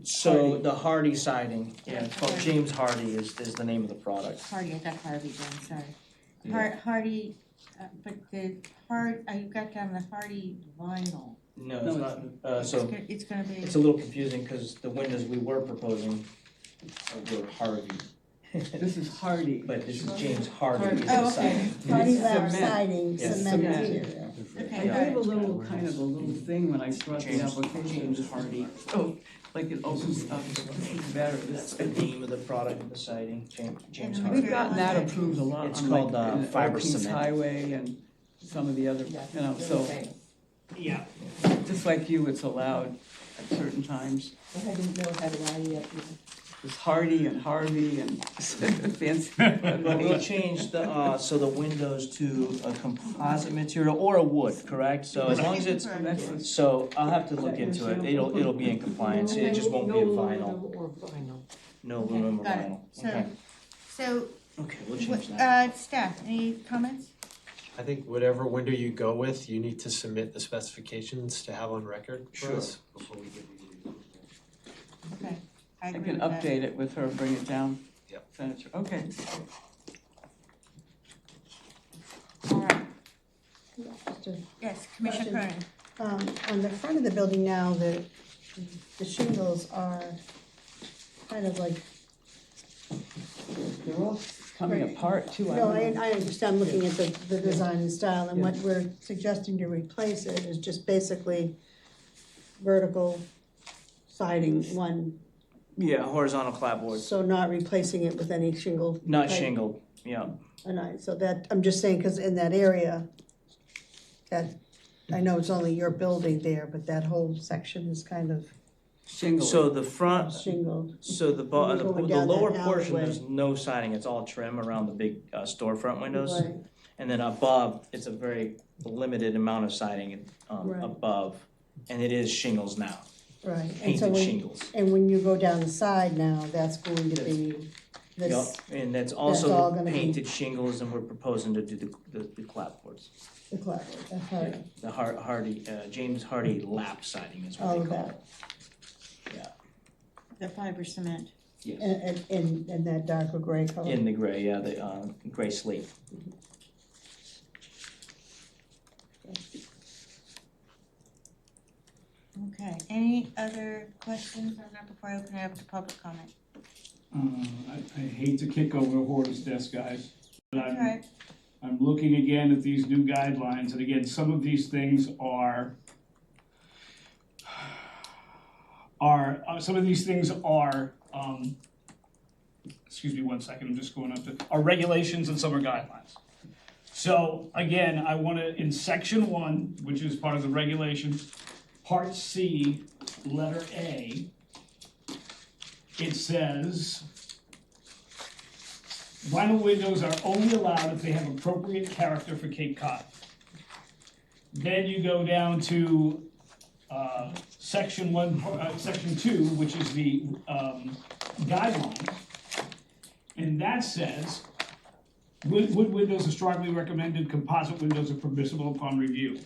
So the Hardy siding, yeah, it's called James Hardy is the name of the product. Hardy, I got Harvey down, sorry. Yeah. Hardy, but the you got down the Hardy vinyl. No, it's not, so It's gonna be. it's a little confusing because the windows we were proposing were Hardy. This is Hardy. But this is James Hardy. Hardy. is Oh, the okay. siding. Hardy lap Cement. siding, Yes. cement Cement. material. Okay, I got gave it. a little, kind of a little thing when I brought the James application. Hardy. Oh, like it opens up, this is better. That's the name of the product of the siding, James And Hardy. We've gotten that approved a lot It's on called, like in fiber Kings cement. Highway and some of the other, so Yeah. just like you, it's allowed at certain times. I didn't know how to write it. There's Hardy and Harvey and fancy. But we'll change the, so the windows to a composite material or a wood, correct? So as long as it's, so I'll have to look into it, it'll be in compliance, it just won't be a vinyl. Or vinyl. No aluminum or Got it. vinyl, So, okay, so, okay, we'll change that. Staff, any comments? I think whatever window you go with, you need to submit the specifications to have on record for us before we give you. Okay, I I agree can with that. update it with her, bring it down. Yep. Senator, okay. All right, Just a yes, Commissioner Cronin. On the front of the building now, the shingles are kind of like, They're all coming apart too. no, I understand looking at the design and style, and what we're suggesting to replace it is just basically vertical siding, one, Yeah, horizontal clapboards, so not replacing it with any shingle. not type. shingled, yeah. And so that, I'm just saying, because in that area, that, I know it's only your building there, but that whole section is kind of Shingle. So the front, shingled. so the When you're going down that lower portion, alleyway. there's no siding, it's all trim around the big storefront windows. Right. And then above, it's a very limited amount of siding Right. above, and it is shingles now, Right, and so painted when, shingles. and when you go down the side now, that's going to be this, Yup, and that's all also gonna be- painted shingles, and we're proposing to do the clapboards. the cloud, that's hard, The Hardy, James Hardy lap siding is all what of they call that, it. Yeah, The fiber cement. yes. and that darker gray color. In the gray, yeah, the gray slate. Okay, any other questions on that before I open it up to public comment? I hate to kick over the horse's desk, guys. But That's all right. I'm looking again at these new guidelines, and again, some of these things are, excuse me one second, I'm just going up to, are regulations and some are guidelines. So again, I wanna, in section 1, which is part of the regulations, part C, letter A, it says, vinyl windows are only allowed if they have appropriate character for Cape Cod. Then you go down to section 2, which is the guidelines, and that says wood windows are strongly recommended. Composite windows are permissible upon review.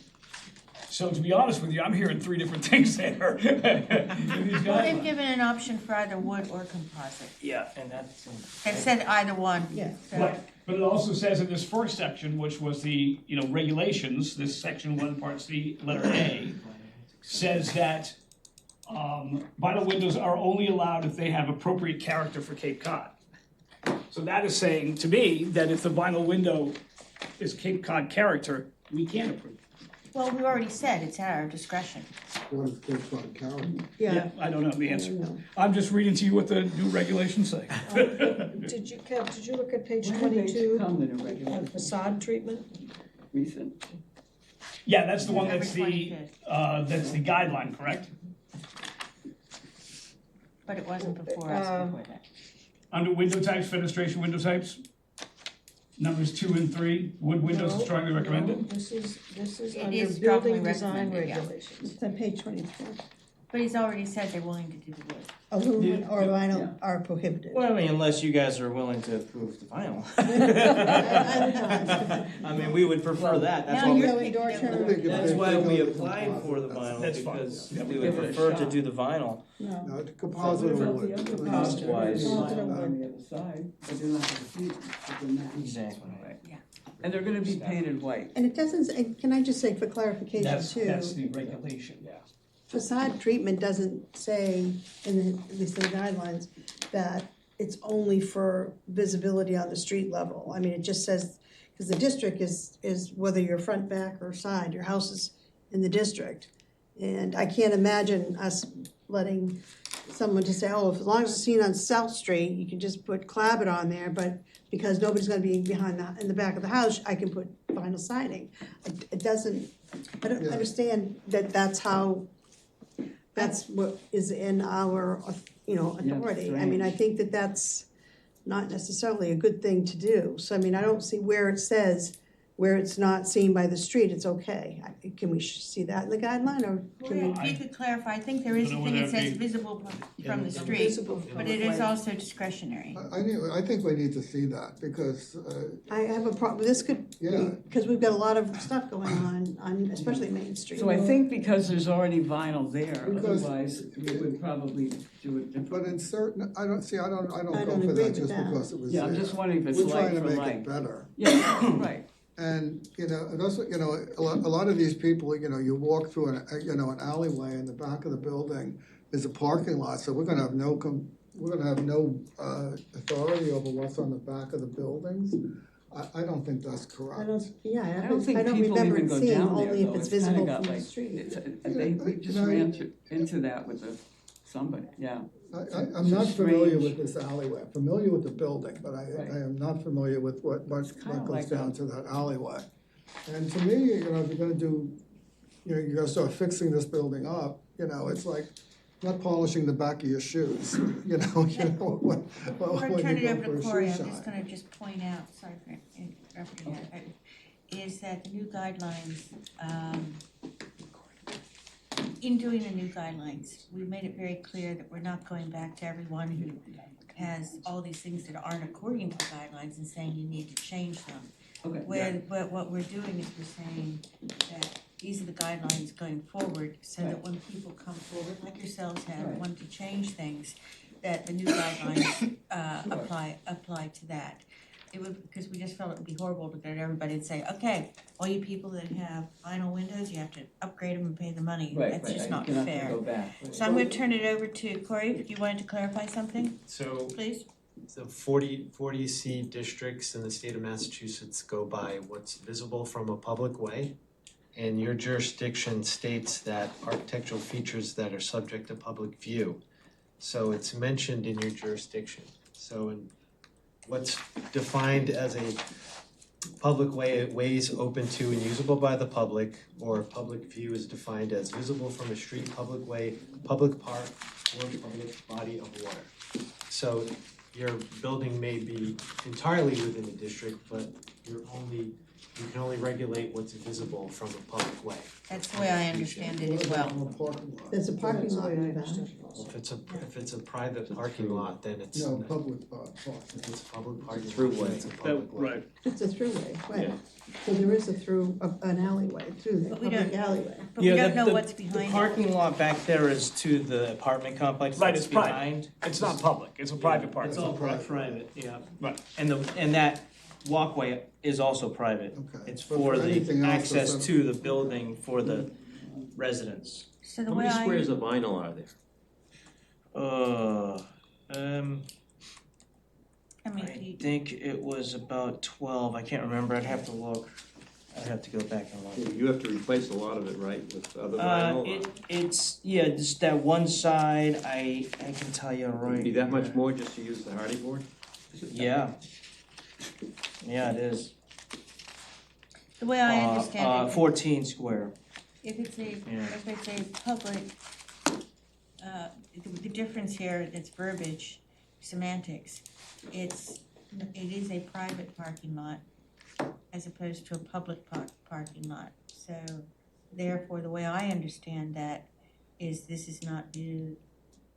So to be honest with you, I'm hearing three different things there. in these Well, they've guidelines. given an option for either wood or composite. Yeah, and that's. It said either one. Yeah. So- Right, but it also says in this first section, which was the, regulations, this section 1, part C, letter A, says that vinyl windows are only allowed if they have appropriate character for Cape Cod. So that is saying to me that if the vinyl window is Cape Cod character, we can't approve. Well, we already said it's at our discretion. What is Cape Cod character? Yeah. I don't know the answer. No. I'm just reading to you what the new regulations say. Did you, Kev, did you look at page When did they 22, come, the new regulations? facade treatment? Recent? Yeah, that's the one that's November the, 25th. guideline, correct? But it wasn't before us before that. Under window types, fenestration window types, numbers 2 and 3, wood windows is strongly recommended. This is It under is strongly building design recommended, yeah. regulations. It's on page 23. But he's already said they're willing to do the wood. Aluminum or Yeah. vinyl are prohibited. Well, I mean, unless you guys are willing to approve the vinyl. I mean, we would prefer that, that's Now why, you're we- picking I it think up. if that's they why go we with applied composite, for the that's- vinyl, That's fine. because Yeah, we give would it a prefer to shot. do the vinyl. No. No, the composite or wood. Cost-wise. On the other side, but they're not gonna see it, but they're not. Exactly. And they're gonna be painted white. And it doesn't, and can I just say for clarification That's too, the regulation, yeah. facade treatment doesn't say, at least in the guidelines, that it's only for visibility on the street level. I mean, it just says, because the district is whether you're front, back, or side, your house is in the district. And I can't imagine us letting someone to say, oh, as long as it's seen on South Street, you can just put clabbered on there, but because nobody's gonna be in the back of the house, I can put vinyl siding. It doesn't, I don't Yeah. understand that that's what is in our, authority. I mean, I think that that's not necessarily a good thing to do. So, I mean, I don't see where it says, where it's not seen by the street, it's okay. Can we see that in the guideline, or can we? Well, you could clarify, I think there is a Don't know thing whether that says it'd be- visible from the street, Visible from but the it is way. also discretionary. I think we need to see that, because, I have a problem, this could, Yeah. because we've got a lot of stuff going on, especially Main Street. So I think because there's already vinyl there, Because- otherwise we would probably do it but differently. in certain, I don't I go don't for agree that with just that. because it was Yeah, there. I'm just wondering if it's We're like trying to for make like. it better. Yeah, right. And, and also, a lot of these people, you walk through an alleyway, and the back of the building is a parking lot, so we're gonna have no authority over what's on the back of the buildings. I don't think that's I correct. don't, yeah, I don't think I don't people remember even it go seeing down there only if though, it's it's kinda visible got from the like, street. we just ran into that with somebody, yeah. I'm not It's familiar strange. with this alleyway, I'm familiar with the building, but I Right. am not familiar with what kinda goes like down a- to that alleyway. And to me, if you're gonna do, you're gonna start fixing this building up, it's like not polishing the back of your shoes, when Before I you turn it go over for to a Corey, shoe I'm just shine. gonna just point out, sorry for interrupting that, is that the new guidelines, in doing the new guidelines, we made it very clear that we're not going back to everyone who has all these things that aren't according to the guidelines and saying you need to change them. Okay. What we're doing is we're saying that these are the guidelines going forward, so that when people come forward, like yourselves have, Right. want to change things, that the new guidelines, apply to that. It would, because we just felt it would be horrible to go to everybody and say, okay, all you people that have vinyl windows, you have to upgrade them and pay the money. Right, That's right, just you're not not fair. gonna go back. So I'm gonna turn it over to Corey, if you wanted to clarify something, So, please. 40 C districts in the state of Massachusetts go by what's visible from a public way. And your jurisdiction states that architectural features that are subject to public view. So it's mentioned in your jurisdiction. So in what's defined as a public way, ways open to and usable by the public, or public view is defined as visible from a street, public way, public park, or public body of water. So your building may be entirely within the district, but you're only You can only regulate what's visible from a public way. That's the way I understand it as well. There's a parking lot in the back. If it's a private parking lot, then it's, No, if public parking. it's a public parking lot, Throughway. then it's a public way. Right. It's a throughway, Yeah. right. So there is an alleyway through there, But we public don't- alleyway. But we Yeah, don't the- know the- what's The behind it. parking lot back there is to the apartment complex Right, that's it's private. behind. It's not public, it's a private parking It's lot. all Private, yeah. Right. And that walkway is also private. Okay. It's But for anything the else access that's- to the building for the residents. So the How way many I. squares of vinyl are there? How many I feet? think it was about 12, I can't remember, I'd have to look. I'd have to go back and look. You have to replace a lot of it, right, with other vinyl? It's, yeah, just that one side, I can tell you right. Would it be that much here. more just to use the hardy board? Yeah. Yeah, it is. The way I understand it, 14 square. if it's a, Yeah. if it's a public, the difference here, it's verbiage, semantics. It is a private parking lot as opposed to a public parking lot. So therefore, the way I understand that is this is not viewed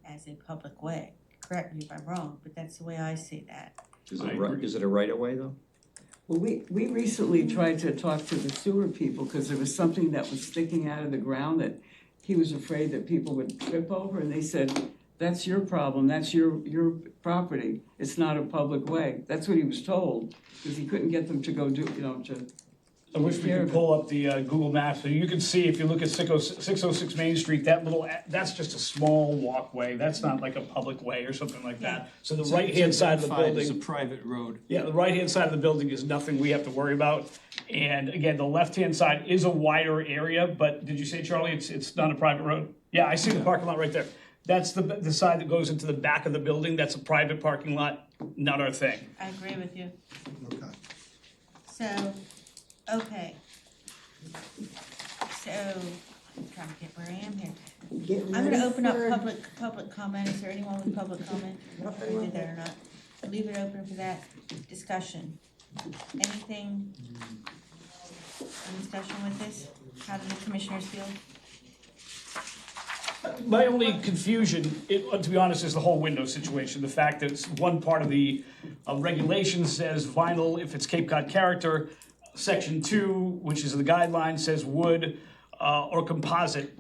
as a public way. Correct me if I'm wrong, but that's the way I see that. Is it a right of way though? Well, we recently tried to talk to the sewer people because there was something that was sticking out of the ground that he was afraid that people would trip over, and they said, that's your problem, that's your property, it's not a public way. That's what he was told, because he couldn't get them to go do, to. I wish we could pull up the Google Maps, so you can see, if you look at 606 Main Street, that's just a small walkway, that's not like a public way or something like that. So the right-hand side of the It's a building, private road. yeah, the right-hand side of the building is nothing we have to worry about. And again, the left-hand side is a wider area, but did you say, Charlie, it's not a private road? Yeah, I see the parking lot right there. That's the side that goes into the back of the building, that's a private parking lot, not our thing. I agree with you. Okay. So, okay. So, I'm trying to get where I am here. Getting I'm ready gonna open up for- public comment. Is there anyone with public comment? Whether we did that or not. Leave it open for that discussion. Anything, any discussion with this? How do the commissioners feel? My only confusion, to be honest, is the whole window situation. The fact that it's one part of the regulation says vinyl if it's Cape Cod character. Section 2, which is the guideline, says wood or composite.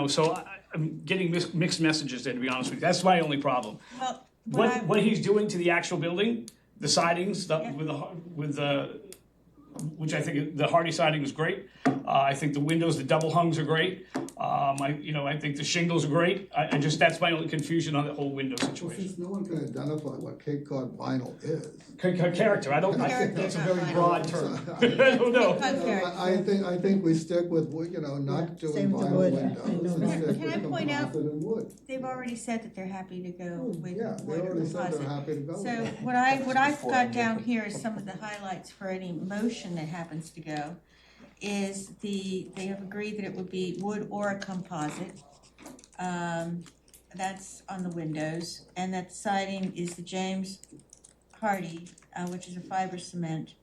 So I'm getting mixed messages there, to be honest with you. That's my only problem. Well, What he's doing to the actual building, the sidings, Yeah. which I think the hardy siding is great. I think the windows, the double hungs are great. I think the shingles are great. That's my only confusion on the whole window Well, situation. since no one can identify what Cape Cod vinyl is. Character, I think Character, that's a not very vinyl. broad term. I don't know. I think we stick with, not doing same with the vinyl wood. windows. I know and that. stick Can I with point out- composite and wood. They've already said that they're happy to go with Yeah, they wood or already said composite. they're happy to go with So it. what I've got down here is some of the highlights for any motion that happens to go, is they have agreed that it would be wood or a composite. That's on the windows, and that siding is the James Hardy, which is a fiber cement,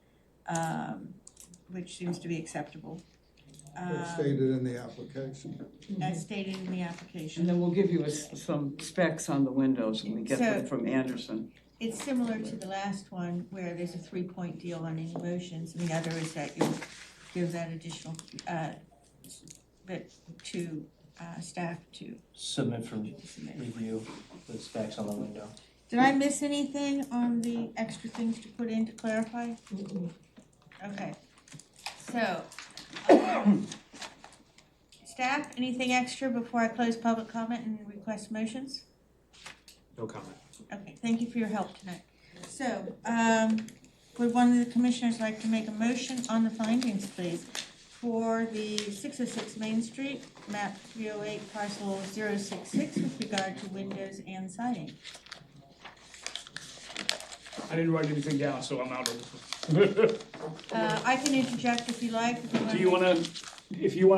which seems to be acceptable. It's stated in the application. As stated in the application. And then we'll give you some specs on the windows when we get them So- from Anderson. It's similar to the last one where there's a 3-point deal on any motions, and the other is that you give that additional, bit to, staff to. Submit for review with specs on the window. Did I miss anything on the extra things to put in to clarify? Okay, so, staff, anything extra before I close public comment and request motions? No comment. Okay, thank you for your help tonight. So, would one of the commissioners like to make a motion on the findings, please? For the 606 Main Street, map 308, parcel 066, with regard to windows and siding. I didn't write anything down, so I'm out of it. I can interject if you like. Do you wanna,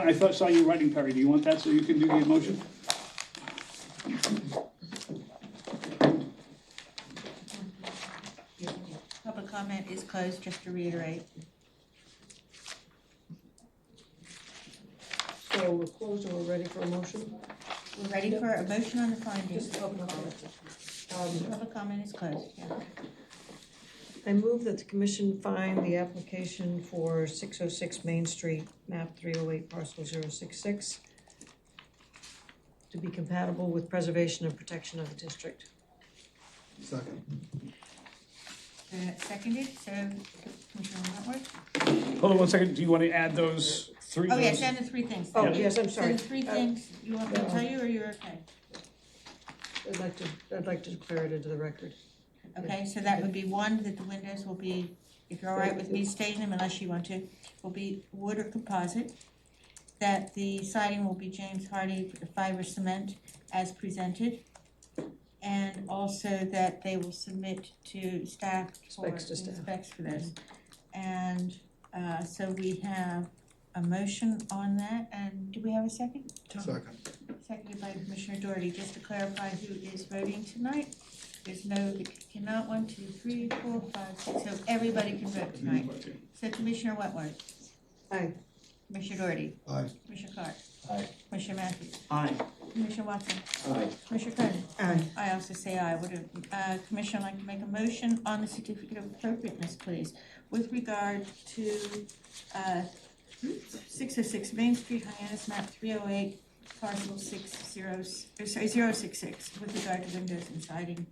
I saw you writing, Perry, do you want that so you can do the motion? Public comment is closed, just to reiterate. So we're closed and we're ready for a motion? We're ready for a motion on the findings. Just public comment. Public comment is closed, yeah. I move that the commission find the application for 606 Main Street, map 308, parcel 066, to be compatible with preservation and protection of the district. Second. Seconded, so Commissioner Wentworth? Hold on one second, do you want to add those three? Oh, yes, and the three things. Oh, yes, I'm sorry. So the three things, you want me to tell you, or you're okay? I'd like to declare it into the record. Okay, so that would be one, that the windows will be, if you're all right with me stating them, unless you want to, will be wood or composite. That the siding will be James Hardy fiber cement as presented. And also that they will submit to staff for Specs to staff. specs for this. And so we have a motion on that, and do we have a second? Second. Seconded by Commissioner Doherty. Just to clarify who is voting tonight, there's no, cannot, 1, 2, 3, 4, 5, 6, so everybody can vote tonight. So Commissioner Wentworth. Aye. Commissioner Doherty. Aye. Commissioner Clark. Aye. Commissioner Matthews. Aye. Commissioner Watson. Aye. Commissioner Cronin. Aye. I also say aye. Would a commissioner like to make a motion on the certificate of appropriateness, please? With regard to 606 Main Street, Hyannis, map 308, parcel 066, with regard to windows and siding,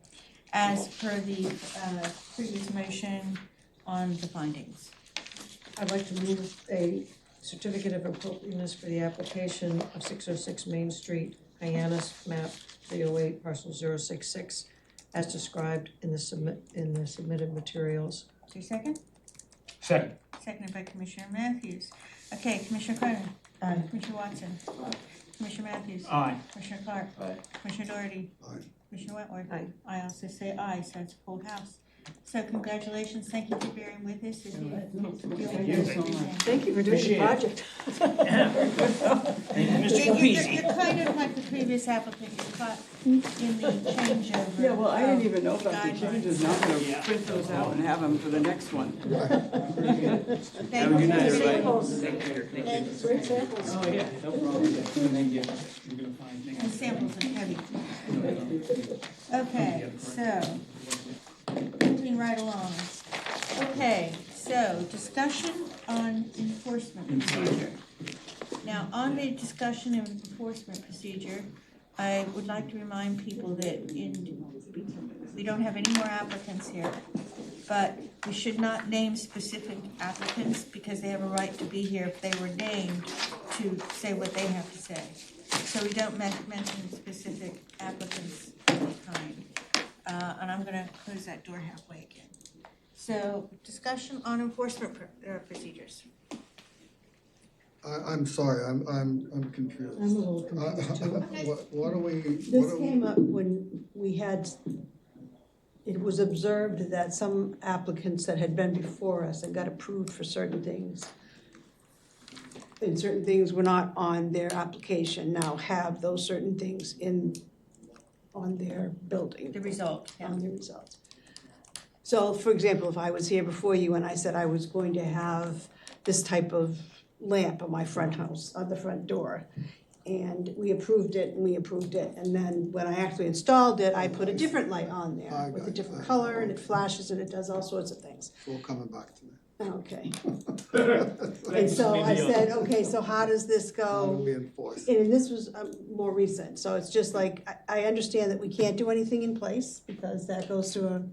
as per the previous motion on the findings. I'd like to move a certificate of appropriateness for the application of 606 Main Street, Hyannis, map 308, parcel 066, as described in the submitted materials. Is there a second? Second. Seconded by Commissioner Matthews. Okay, Commissioner Cronin. Aye. Commissioner Watson. Commissioner Matthews. Aye. Commissioner Clark. Aye. Commissioner Doherty. Aye. Commissioner Wentworth. Aye. I also say aye, so it's a full house. So congratulations, thank you for bearing with us as you deal with everything. Thank you for doing the Appreciate it. project. Thank you, Mr. Capizzi. You're kind of like the previous applicant, you're caught in the changeover. Yeah, well, I didn't even know about the guidelines. changes, now I'm gonna print those out and have them for the next one. Thank you. Have a good night, everybody. Take care. Thanks. Great samples. Oh, yeah, no problem. Thank you. You're gonna find things. And samples are heavy. Okay, so, moving right along. Okay, so discussion on enforcement procedure. Now, on the discussion of enforcement procedure, I would like to remind people that we don't have any more applicants here, but we should not name specific applicants because they have a right to be here if they were named to say what they have to say. So we don't mention specific applicants of any kind. And I'm gonna close that door halfway again. So, discussion on enforcement procedures. I'm sorry, I'm confused. I'm a little confused too. What are we? This came up when we had, it was observed that some applicants that had been before us and got approved for certain things, and certain things were not on their application, now have those certain things on their building. The result, yeah. On the results. So, for example, if I was here before you and I said I was going to have this type of lamp on my front house, on the front door, and we approved it, and then when I actually installed it, I put a different light on there with a different color, and it flashes and it does all sorts of things. It's all coming back to me. Okay. And so I said, okay, so how does this How do go? we enforce? And this was more recent, so it's just like, I understand that we can't do anything in place because that goes through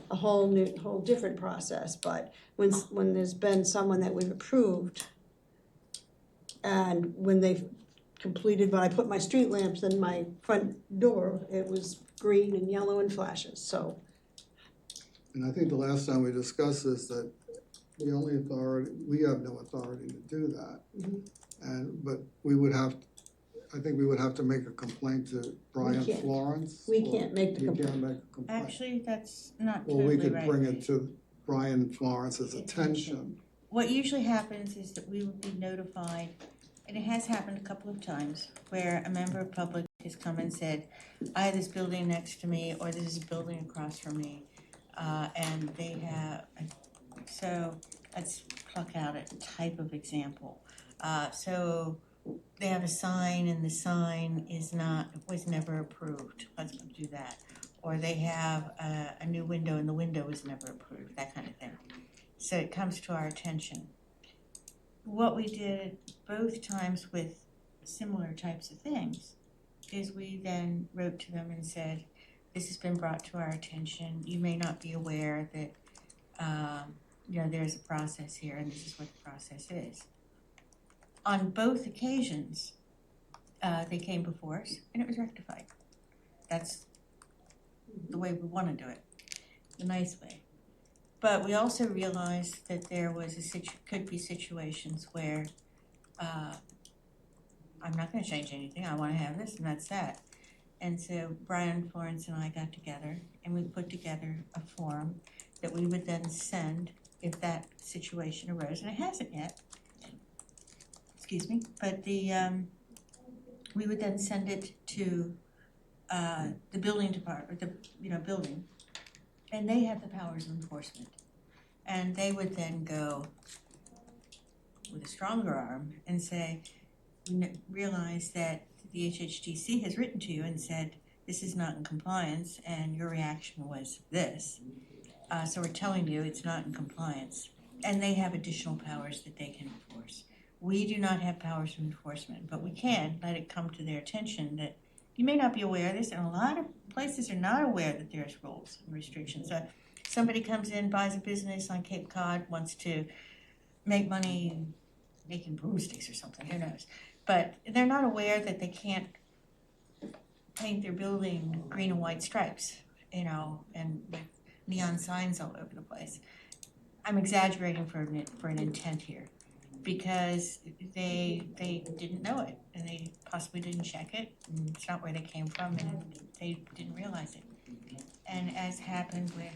a whole different process, but when there's been someone that we've approved, and when they've completed, when I put my street lamps in my front door, it was green and yellow and flashes, so. And I think the last time we discussed this, that we have no authority to do that. Mhm. But we would have, I think we would have to make a complaint to Brian can't. Florence. We or can't make the We complaint. can't make a complaint. Actually, that's not Well, totally we could right. bring it to Brian Florence's attention. What usually happens is that we will be notified, and it has happened a couple of times, where a member of public has come and said, I have this building next to me, or this is a building across from me, and they have, so let's pluck out a type of example. So they have a sign and the sign was never approved, let's do that. Or they have a new window and the window was never approved, that kind of thing. So it comes to our attention. What we did both times with similar types of things is we then wrote to them and said, this has been brought to our attention. You may not be aware that, there's a process here and this is what the process is. On both occasions, they came before us and it was rectified. That's the way we want to do it, the nice way. But we also realized that there was could be situations where I'm not going to change anything. I want to have this, and that's that. And so Brian, Florence, and I got together, and we put together a form that we would then send if that situation arose, and it hasn't yet. Excuse me, but we would then send it to the building department, building, and they have the powers of enforcement, and they would then go with a stronger arm and say, we realize that the HHDC has written to you and said this is not in compliance, and your reaction was this. So we're telling you it's not in compliance, and they have additional powers that they can enforce. We do not have powers of enforcement, but we can let it come to their attention that you may not be aware of this, and a lot of places are not aware that there's rules and restrictions. So somebody comes in, buys a business on Cape Cod, wants to make money making broomsticks or something, who knows? But they're not aware that they can't paint their building green and white stripes, and with neon signs all over the place. I'm exaggerating for an intent here, because they didn't know it, and they possibly didn't check it, and it's not where they came from, and they didn't realize it. And as happened with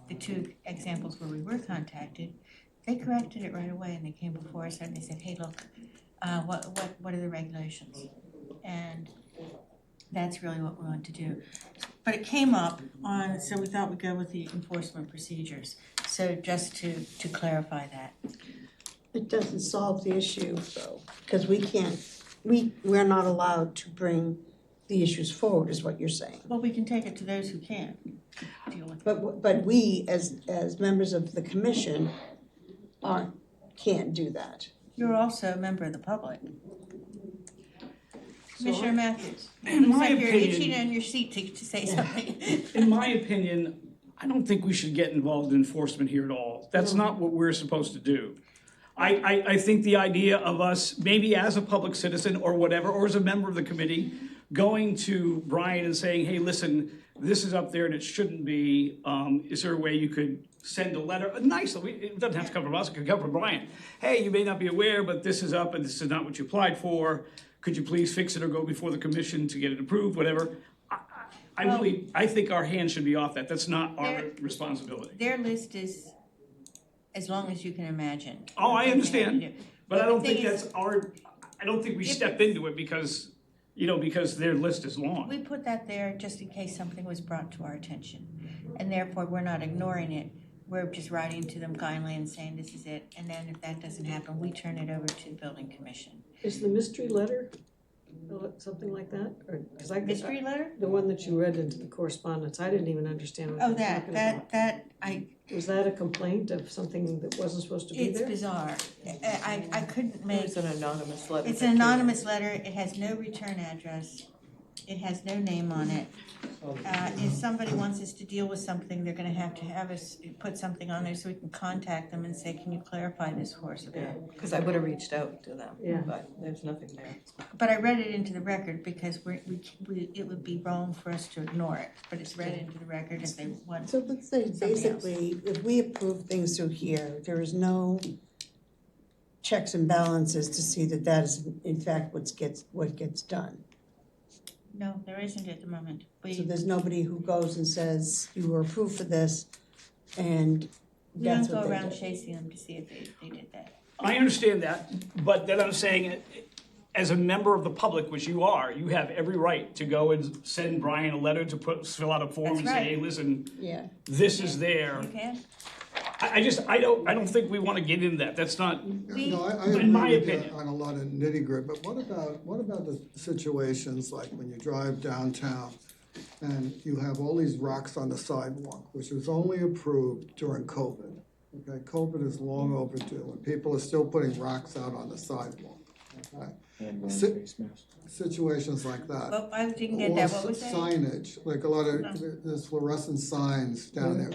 the two examples where we were contacted, they corrected it right away, and they came before us and they said, hey, look, what are the regulations? And that's really what we want to do. But it came up so we thought we'd go with the enforcement procedures. So just to clarify that. It doesn't solve the issue though, because we're not allowed to bring the issues forward, is what you're saying. Well, we can take it to those who can deal with it. But we, as members of the commission, can't do that. You're also a member of the public. Commissioner Matthews, in my you're opinion, itching on your seat to say something. in my opinion, I don't think we should get involved in enforcement here at all. That's not what we're supposed to do. I think the idea of us, maybe as a public citizen or whatever, or as a member of the committee, going to Brian and saying, hey, listen, this is up there and it shouldn't be. Is there a way you could send a letter? It doesn't have to come from us, it could come from Brian. Hey, you may not be aware, but this is up and this is not what you applied for. Could you please fix it or go before the commission to get it approved, whatever. I think our hands should be off that. That's not our responsibility. Their list is as long as you can imagine. Oh, I understand, but I don't think that's I don't think we step into it because their list is long. We put that there just in case something was brought to our attention, and therefore we're not ignoring it. We're just writing to them kindly and saying this is it, and then if that doesn't happen, we turn it over to the building commission. Is the mystery letter something like that? Or, mystery letter? The one that you read into the correspondence, I didn't even understand what they were talking about. Was that a complaint of something that wasn't supposed to be there? It's bizarre. I couldn't make. It's an anonymous letter. It's an anonymous letter. It has no return address. It has no name on it. If somebody wants us to deal with something, they're gonna have to have us put something on there so we can contact them and say, can you clarify this for us? Because I would have reached out to them, Yeah. but there's nothing there. But I read it into the record because it would be wrong for us to ignore it, but it's read into the record if they want. So let's say basically, if we approve things through here, there is no checks and balances to see that is in fact what gets done. No, there isn't at the moment. So there's nobody who goes and says, you were approved for this, and We don't that's go what they around did. chasing them to see if they did that. I understand that, but then I'm saying, as a member of the public, which you are, you have every right to go and send Brian a letter to fill out a form That's and say, right. hey, listen, Yeah. this is there. You can? I don't think we wanna get into that, that's not, No, I in my agree with you opinion. on a lot of nitty gritty, but what about the situations like when you drive downtown and you have all these rocks on the sidewalk, which was only approved during COVID. Okay, COVID is long overdue, and people are still putting rocks out on the sidewalk, okay? And Situations like that. Well, I didn't get that, what was that? Signage, like a lot of, there's fluorescent signs down there.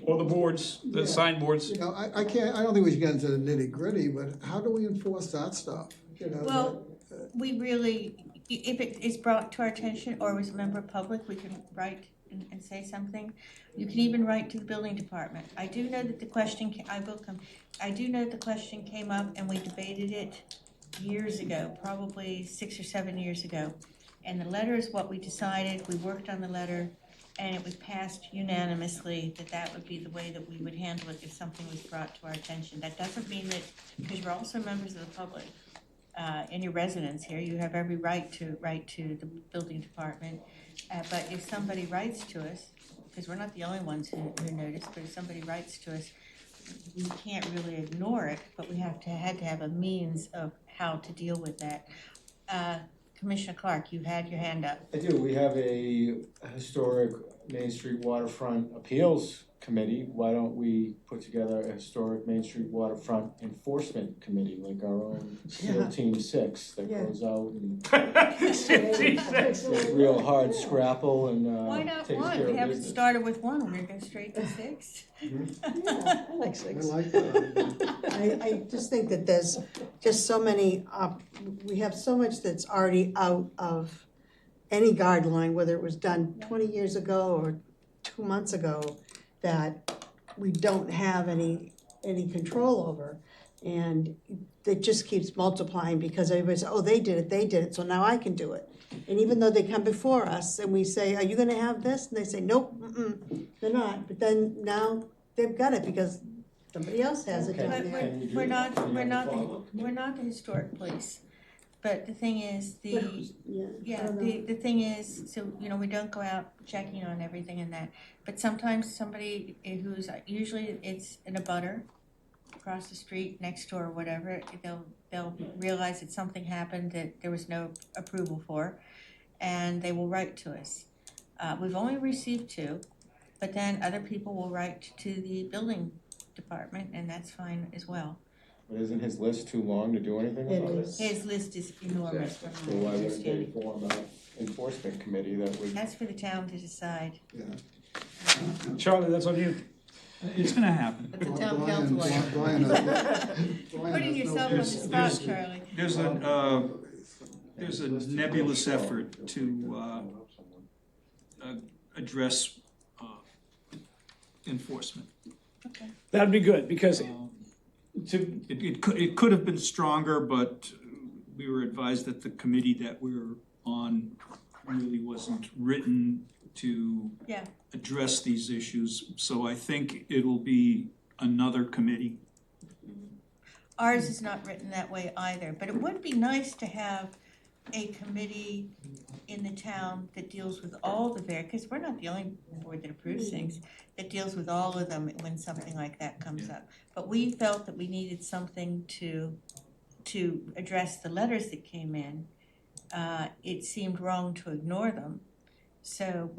Or the boards, the sign boards. You know, I don't think we should get into the nitty gritty, but how do we enforce that stuff? You know, Well, we really, if it is brought to our attention or as a member of public, we can write and say something. You can even write to the building department. I do know that the question, I do know the question came up and we debated it years ago, probably 6 or 7 years ago. And the letter is what we decided, we worked on the letter, and it was passed unanimously that that would be the way that we would handle it if something was brought to our attention. That doesn't mean that, because you're also members of the public, and your residents here, you have every right to write to the building department. But if somebody writes to us, because we're not the only ones who notice, but if somebody writes to us, we can't really ignore it, but we had to have a means of how to deal with that. Commissioner Clark, you had your hand up. I do. We have a historic Main Street Waterfront Appeals Committee. Why don't we put together a historic Main Street Waterfront Enforcement Committee, like our own SEAL Team 6 that goes out and does real hard scrapple and Why not takes one? care We of haven't business. started with one, we're gonna go straight to 6. Yeah, I like I 6. like that. I just think that there's just so many, we have so much that's already out of any guideline, whether it was done 20 years ago or 2 months ago, that we don't have any control over. And it just keeps multiplying because everybody says, oh, they did it, so now I can do it. And even though they come before us and we say, are you gonna have this? And they say, nope, they're not. But then now they've got it because somebody else has it down But there. we're not the historic police. But the thing is, the thing is, so, you know, we don't go out checking on everything and that. But sometimes somebody who's, usually it's in a butter, across the street, next door, or whatever, they'll realize that something happened that there was no approval for, and they will write to us. We've only received 2, but then other people will write to the building department, and that's fine as well. But isn't his list too long to do anything It about it? is. His list is enormous, So from my why wouldn't they understanding. form an enforcement committee that would? That's for the town to decide. Yeah. Charlie, that's on you. It's gonna happen. But the town council, Brian putting yourself on the spot, Charlie. There's a nebulous effort to address enforcement. Okay. That'd be good, because It could have been stronger, but we were advised that the committee that we're on really wasn't written to address these issues. So I think it'll be another committee. Ours is not written that way either, but it would be nice to have a committee in the town that deals with all the because we're not the only board that approves things, that deals with all of them when something like that comes up. But we felt that we needed something to address the letters that came in. It seemed wrong to ignore them. So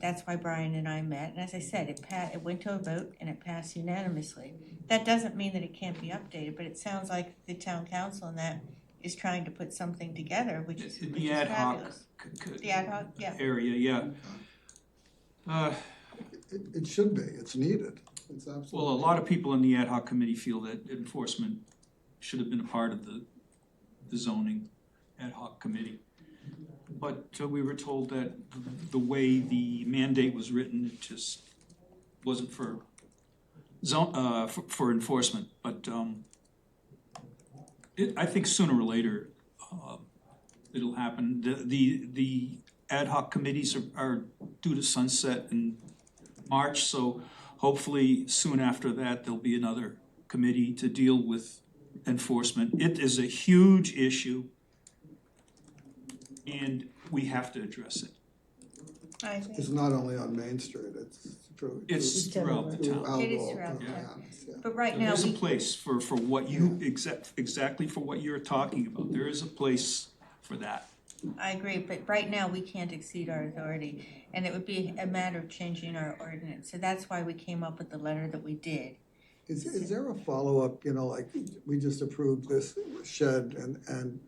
that's why Brian and I met, and as I said, it went to a vote and it passed unanimously. That doesn't mean that it can't be updated, but it sounds like the town council and that is trying to put something together, which is The ad hoc fabulous. The ad hoc, yeah. area, It should be, it's needed, it's absolutely. Well, a lot of people in the ad hoc committee feel that enforcement should have been a part of the zoning ad hoc committee. But we were told that the way the mandate was written, it just wasn't for for enforcement. But I think sooner or later it'll happen. The ad hoc committees are due to sunset in March, so hopefully soon after that there'll be another committee to deal with enforcement. It is a huge issue, and we have to address it. I agree. It's not only on Main Street, It's throughout the town. It is throughout the the town. town. Yeah. But right now, There's a we, place for what you, exactly for what you're talking about. There is a place for that. I agree, but right now, we can't exceed our authority, and it would be a matter of changing our ordinance. So that's why we came up with the letter that we did. Is there a follow-up, like, we just approved this shed and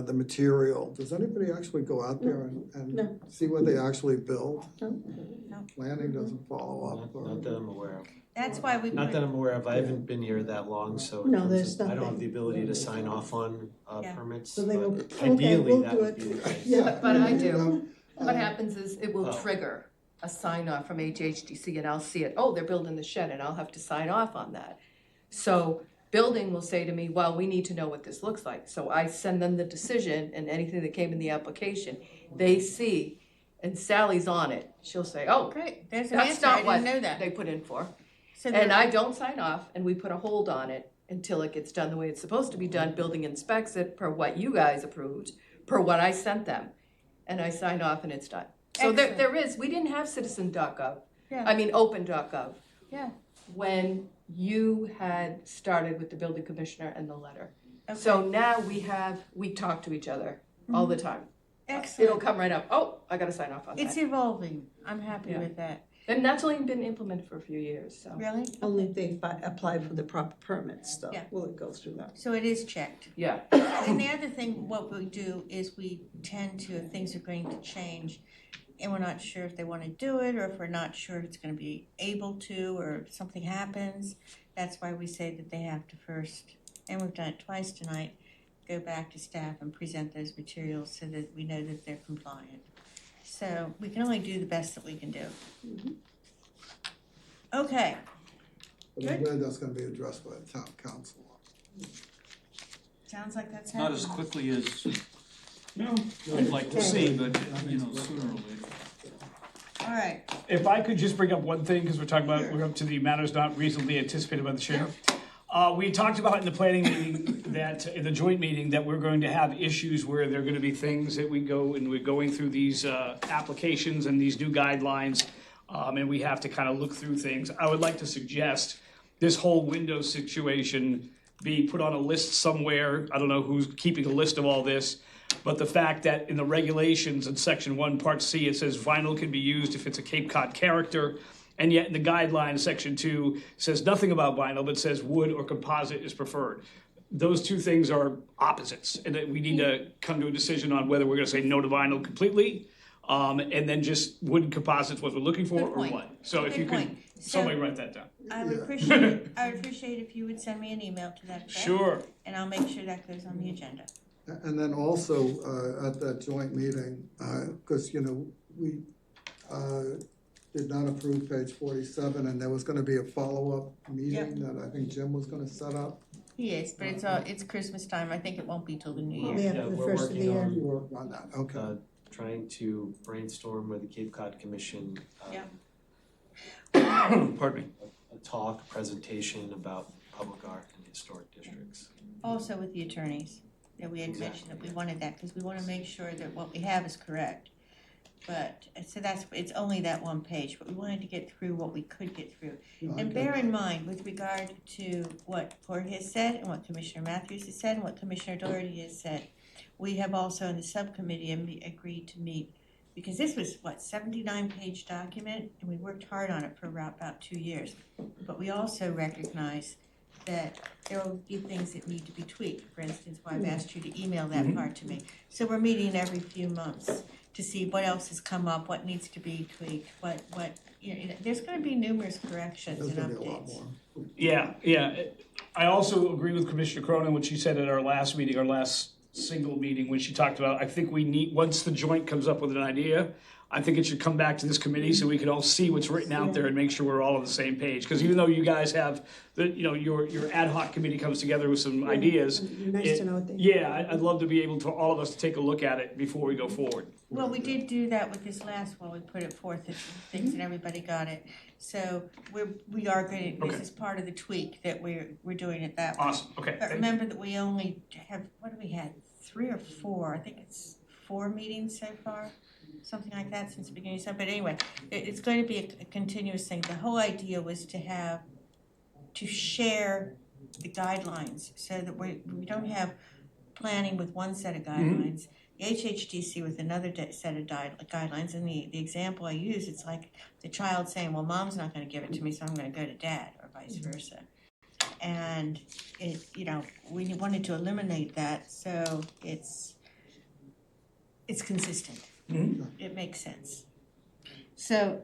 the material? Does anybody actually go out there and No. see what they actually build? No. Planning doesn't follow up? Not that I'm aware of. That's why we Not put, that I'm aware of, I haven't been here that long, so No, in terms there's of- I don't have nothing. the ability to sign off on Yeah. permits, So they will, but okay, ideally, we'll that do would it. be the case. Yeah. But I do. um, What happens is it will Oh. trigger a sign off from HHDC and I'll see it, oh, they're building the shed and I'll have to sign off on that. So building will say to me, well, we need to know what this looks like. So I send them the decision and anything that came in the application, they see, and Sally's on it. She'll say, oh, great, there's an that's answer, I not what didn't know that. they put in for. So And there- I don't sign off and we put a hold on it until it gets done the way it's supposed to be done. Building inspects it per what you guys approved, per what I sent them. And I sign off and it's done. So Excellent. we didn't have citizen.gov, Yeah. I mean, open.gov. Yeah. When you had started with the building commissioner and the letter. Okay. So now we talk to each other all the time. It'll Excellent. come right up, oh, I gotta sign off on It's that. evolving. I'm happy Yeah. with that. And that's only been implemented for a few years, so. Really? Only if they applied for the proper permits, though. Yeah. Will it go through that? So it is checked. Yeah, And the other thing, what we do is we tend to, if things are going to change, and we're not sure if they want to do it, or if we're not sure if it's going to be able to, or if something happens, that's why we say that they have to first, and we've done it twice tonight, go back to staff and present those materials so that we know that they're compliant. So we can only do the best that we can do. Okay, But I'm glad that's gonna be addressed by the town council. sounds like that's Not as happening. quickly as No. I'd like to see, but, sooner or later. All right, If I could just bring up one thing, because we're up to the matters not reasonably anticipated by the chair. We talked about in the planning meeting that, in the joint meeting, that we're going to have issues where there are gonna be things that we go, and we're going through these, applications and these new guidelines, and we have to kind of look through things. I would like to suggest this whole window situation be put on a list somewhere. I don't know who's keeping a list of all this, but the fact that in the regulations in section 1, part C, it says vinyl can be used if it's a Cape Cod character, and yet in the guidelines, section 2, says nothing about vinyl, but says wood or composite is preferred. Those two things are opposites, and that we need to come to a decision on whether we're gonna say no to vinyl completely, and then just wood and composites what we're looking for, Good or point. what? So if Good you could, point. So- somebody write that down. I would Yeah. appreciate if you would send me an email to that effect. Sure. And I'll make sure that goes on the agenda. And then also, at that joint meeting, because, we did not approve page 47, and there was gonna be a follow-up meeting that I think Jim was gonna set up. He is, but it's Christmas time. I think it won't be till the new year. Yeah, Yeah, for the we're first of the working year. on- You worked on that, okay. Trying to brainstorm with the Cape Cod Commission. Yeah. Pardon me. A talk, presentation about public art and historic districts. Also with the attorneys, that we had mentioned that we wanted that, because we wanna make sure that what we have is correct. But, so it's only that one page, but we wanted to get through what we could get through. No, I And get bear in that. mind, with regard to what Court has said, and what Commissioner Matthews has said, and what Commissioner Doherty has said, we have also in the subcommittee agreed to meet, because this was, 79-page document, and we worked hard on it for about 2 years. But we also recognize that there will be things that need to be tweaked. For instance, why I've asked you to email that part to me. So we're meeting every few months to see what else has come up, what needs to be tweaked, what, there's gonna be numerous corrections There's and gonna be a lot updates. more. Yeah. I also agree with Commissioner Cronin, what she said at our last meeting, our last single meeting, when she talked about, I think we need, once the joint comes up with an idea, I think it should come back to this committee so we can all see what's written out there and make sure we're all on the same page. Because even though you guys have, your ad hoc committee comes together with some ideas. It'd be nice to know what they. Yeah, I'd love to be able to, all of us to take a look at it before we go forward. Well, we did do that with this last one, we put it forth as things and everybody got it. So we are going to, Okay. this is part of the tweak that we're doing it that way. Awesome, okay. But remember that we only have, what do we have, 3 or 4, I think it's 4 meetings so far something like that since the beginning of summer, but anyway, it's going to be a continuous thing. The whole idea was to share the guidelines so that we don't have planning with one set of guidelines, the HHDC with another set of guidelines, and the example I use, it's like the child saying, well, mom's not gonna give it to me, so I'm gonna go to dad, or vice versa. And we wanted to eliminate that, so it's consistent. It makes sense. So,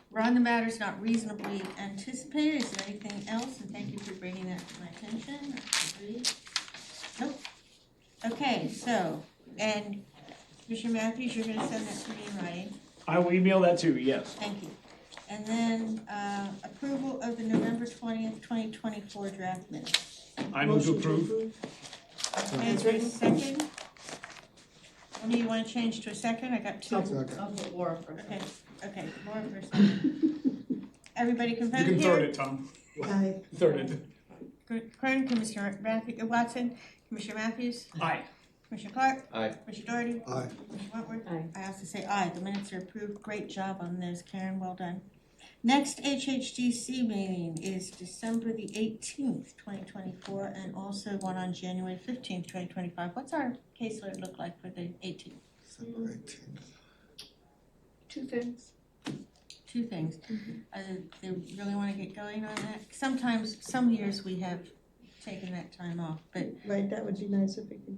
we're on the matters not reasonably anticipated. Is there anything else? And thank you for bringing that to my attention. Agreed. Nope. Okay, so, and Commissioner Matthews, you're gonna send that to me in writing. I will email that too, yes. Thank you. And then, approval of the November 20th, 2024 draft minutes. I move to approve. Answer a second. Any you wanna change to a second? I got two. Second. I'll put Laura first. Okay, Laura first. Everybody can vote You here? can third it, Tom. Aye. Third it. Kern, Commissioner Watson, Commissioner Matthews, Aye. Commissioner Clark, Aye. Commissioner Doherty, Aye. Commissioner Wentworth. Aye. I also say aye, the minutes are approved, great job on those, Karen, well done. Next HHDC meeting is December the 18th, 2024, and also one on January 15th, 2025. What's our caseload look like for the 18th? December 18th. Two things. Two things. They really wanna get going on that? Sometimes, some years we have taken that time off, but, Right, that would be nice if we could.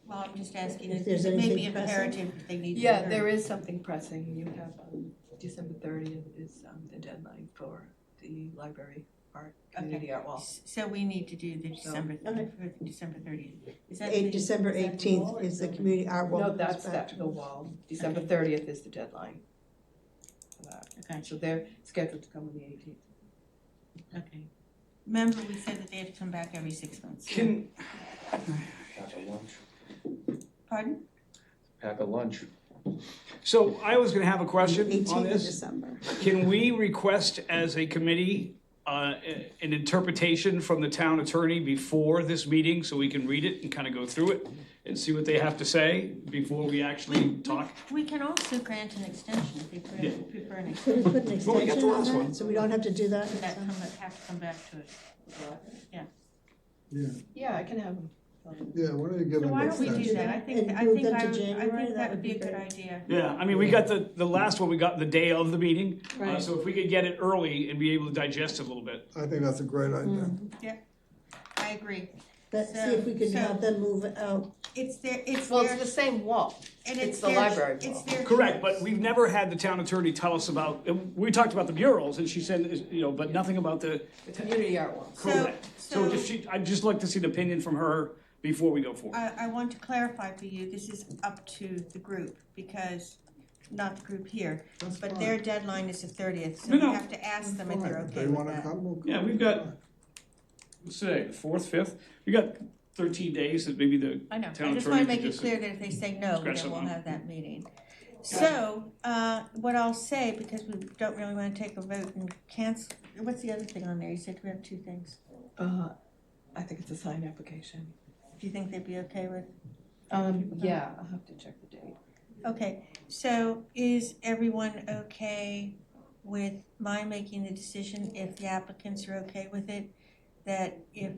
well, I'm just asking, If if there's it may be anything pressing. imperative if they need to. Yeah, hear. there is something pressing. You have, December 30th is, the deadline for the library art, community art wall. So we need to do the December, Okay. for December 30th. Is that the- December is that the 18th wall or is the the- community art wall. No, goes that's back the wall. December 30th is the deadline for that. Okay, So they're scheduled to come on the 18th. okay. Remember, we said that they have to come back every 6 months. Can, Pack a lunch. Pardon? Pack a lunch. so I was gonna have a question on 18th of this. December. Can we request as a committee, an interpretation from the town attorney before this meeting so we can read it and kind of go through it and see what they have to say before we actually talk? We can also grant an extension if you Yeah. prefer an Could we put an Well, we got extension the on last one. that, so we don't have to do that? that have to come back to it. Yeah, Yeah, I can have them. yeah, why don't you give So them why an don't we do extension? that? And I move think them to I January, think that would be a good great. idea. Yeah, I mean, we got the last one, we got the day of the meeting. Right. So if we could get it early and be able to digest it a little bit. I think that's a great idea. I agree. Let's see if we could So- have them move it out. It's their, Well, it's the same wall. and it's the their- library It's wall. their. Correct, but we've never had the town attorney tell us about, we talked about the murals and she said, but nothing about the, The community art wall. correct. So I'd just like to see an opinion from her before we go forward. I want to clarify for you, this is up to the group, because, not the group here, That's but fine. their deadline is the 30th, so No, we no. have to ask them if they're Fine. okay They with wanna that. come, we'll come. Yeah, we've got, what's today, the 4th, 5th? We got 13 days that maybe the I know, town I just wanna attorney make could it just- clear that if they say no, scratch then we'll something. have that meeting. So, what I'll say, because we don't really wanna take a vote and cancel, what's the other thing on there? You said we have two things. I think it's a sign application. Do you think they'd be okay with? Yeah, I'll have to check the date. Okay, so is everyone okay with my making the decision, if the applicants are okay with it, that if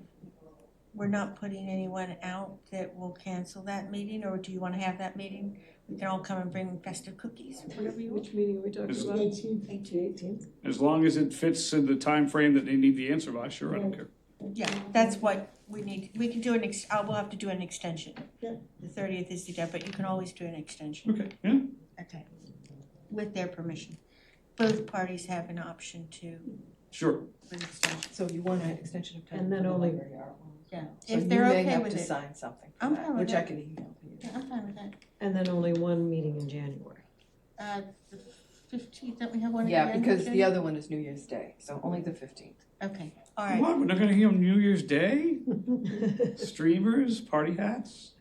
we're not putting anyone out, that we'll cancel that meeting, or do you wanna have that meeting? We can all come and bring festive cookies, whatever you want. Which meeting are we talking Is- about? 18th. As long as it fits in the time frame that they need the answer by, sure, I don't care. Yeah, that's what we need, we can do we'll have to do an extension. Yeah. The 30th is the deadline, but you can always do an extension. Okay, yeah, Okay, with their permission. Both parties have an option to, sure. with extension, So you want an extension of time? And then for the only- library art wall. yeah, So if they're okay You may have with to it. sign something for I'm that, fine with which I that. can email to you. Yeah, I'm fine with that. And then only one meeting in January. The 15th, don't we have one at the Yeah, end of because the January? other one is New Year's Day, so only the 15th. Okay, all right. What, we're not gonna hear on New Year's Day? Streamers, party hats?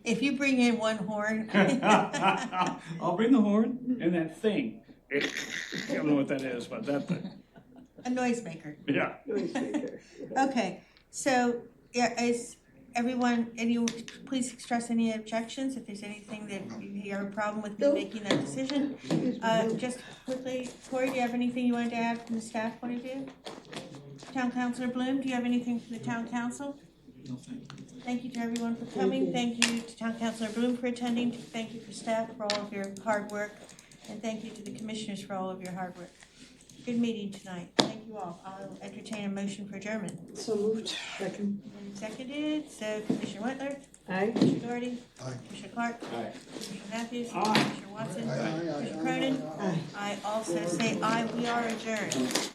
If you bring in one horn. I'll bring the horn and that thing. I don't know what that is, but that thing, A noisemaker. yeah. Okay, so, yeah, is everyone, please express any objections, if there's anything that you have a problem with me making that decision. Just quickly, Corey, do you have anything you wanted to add from the staff point of view? Town Councilor Bloom, do you have anything from the Town Council? No, thank you. Thank you to everyone for coming, thank you to Town Councilor Bloom for attending, thank you for staff for all of your hard work, and thank you to the commissioners for all of your hard work. Good meeting tonight, thank you all. I'll entertain a motion for adjournment. So moved. Second. And seconded, so Commissioner Whitler, Aye. Commissioner Doherty, Aye. Commissioner Clark, Aye. Commissioner Matthews, Aye. Commissioner Watson, Aye. Commissioner Cronin. Aye. I also say aye, we are adjourned.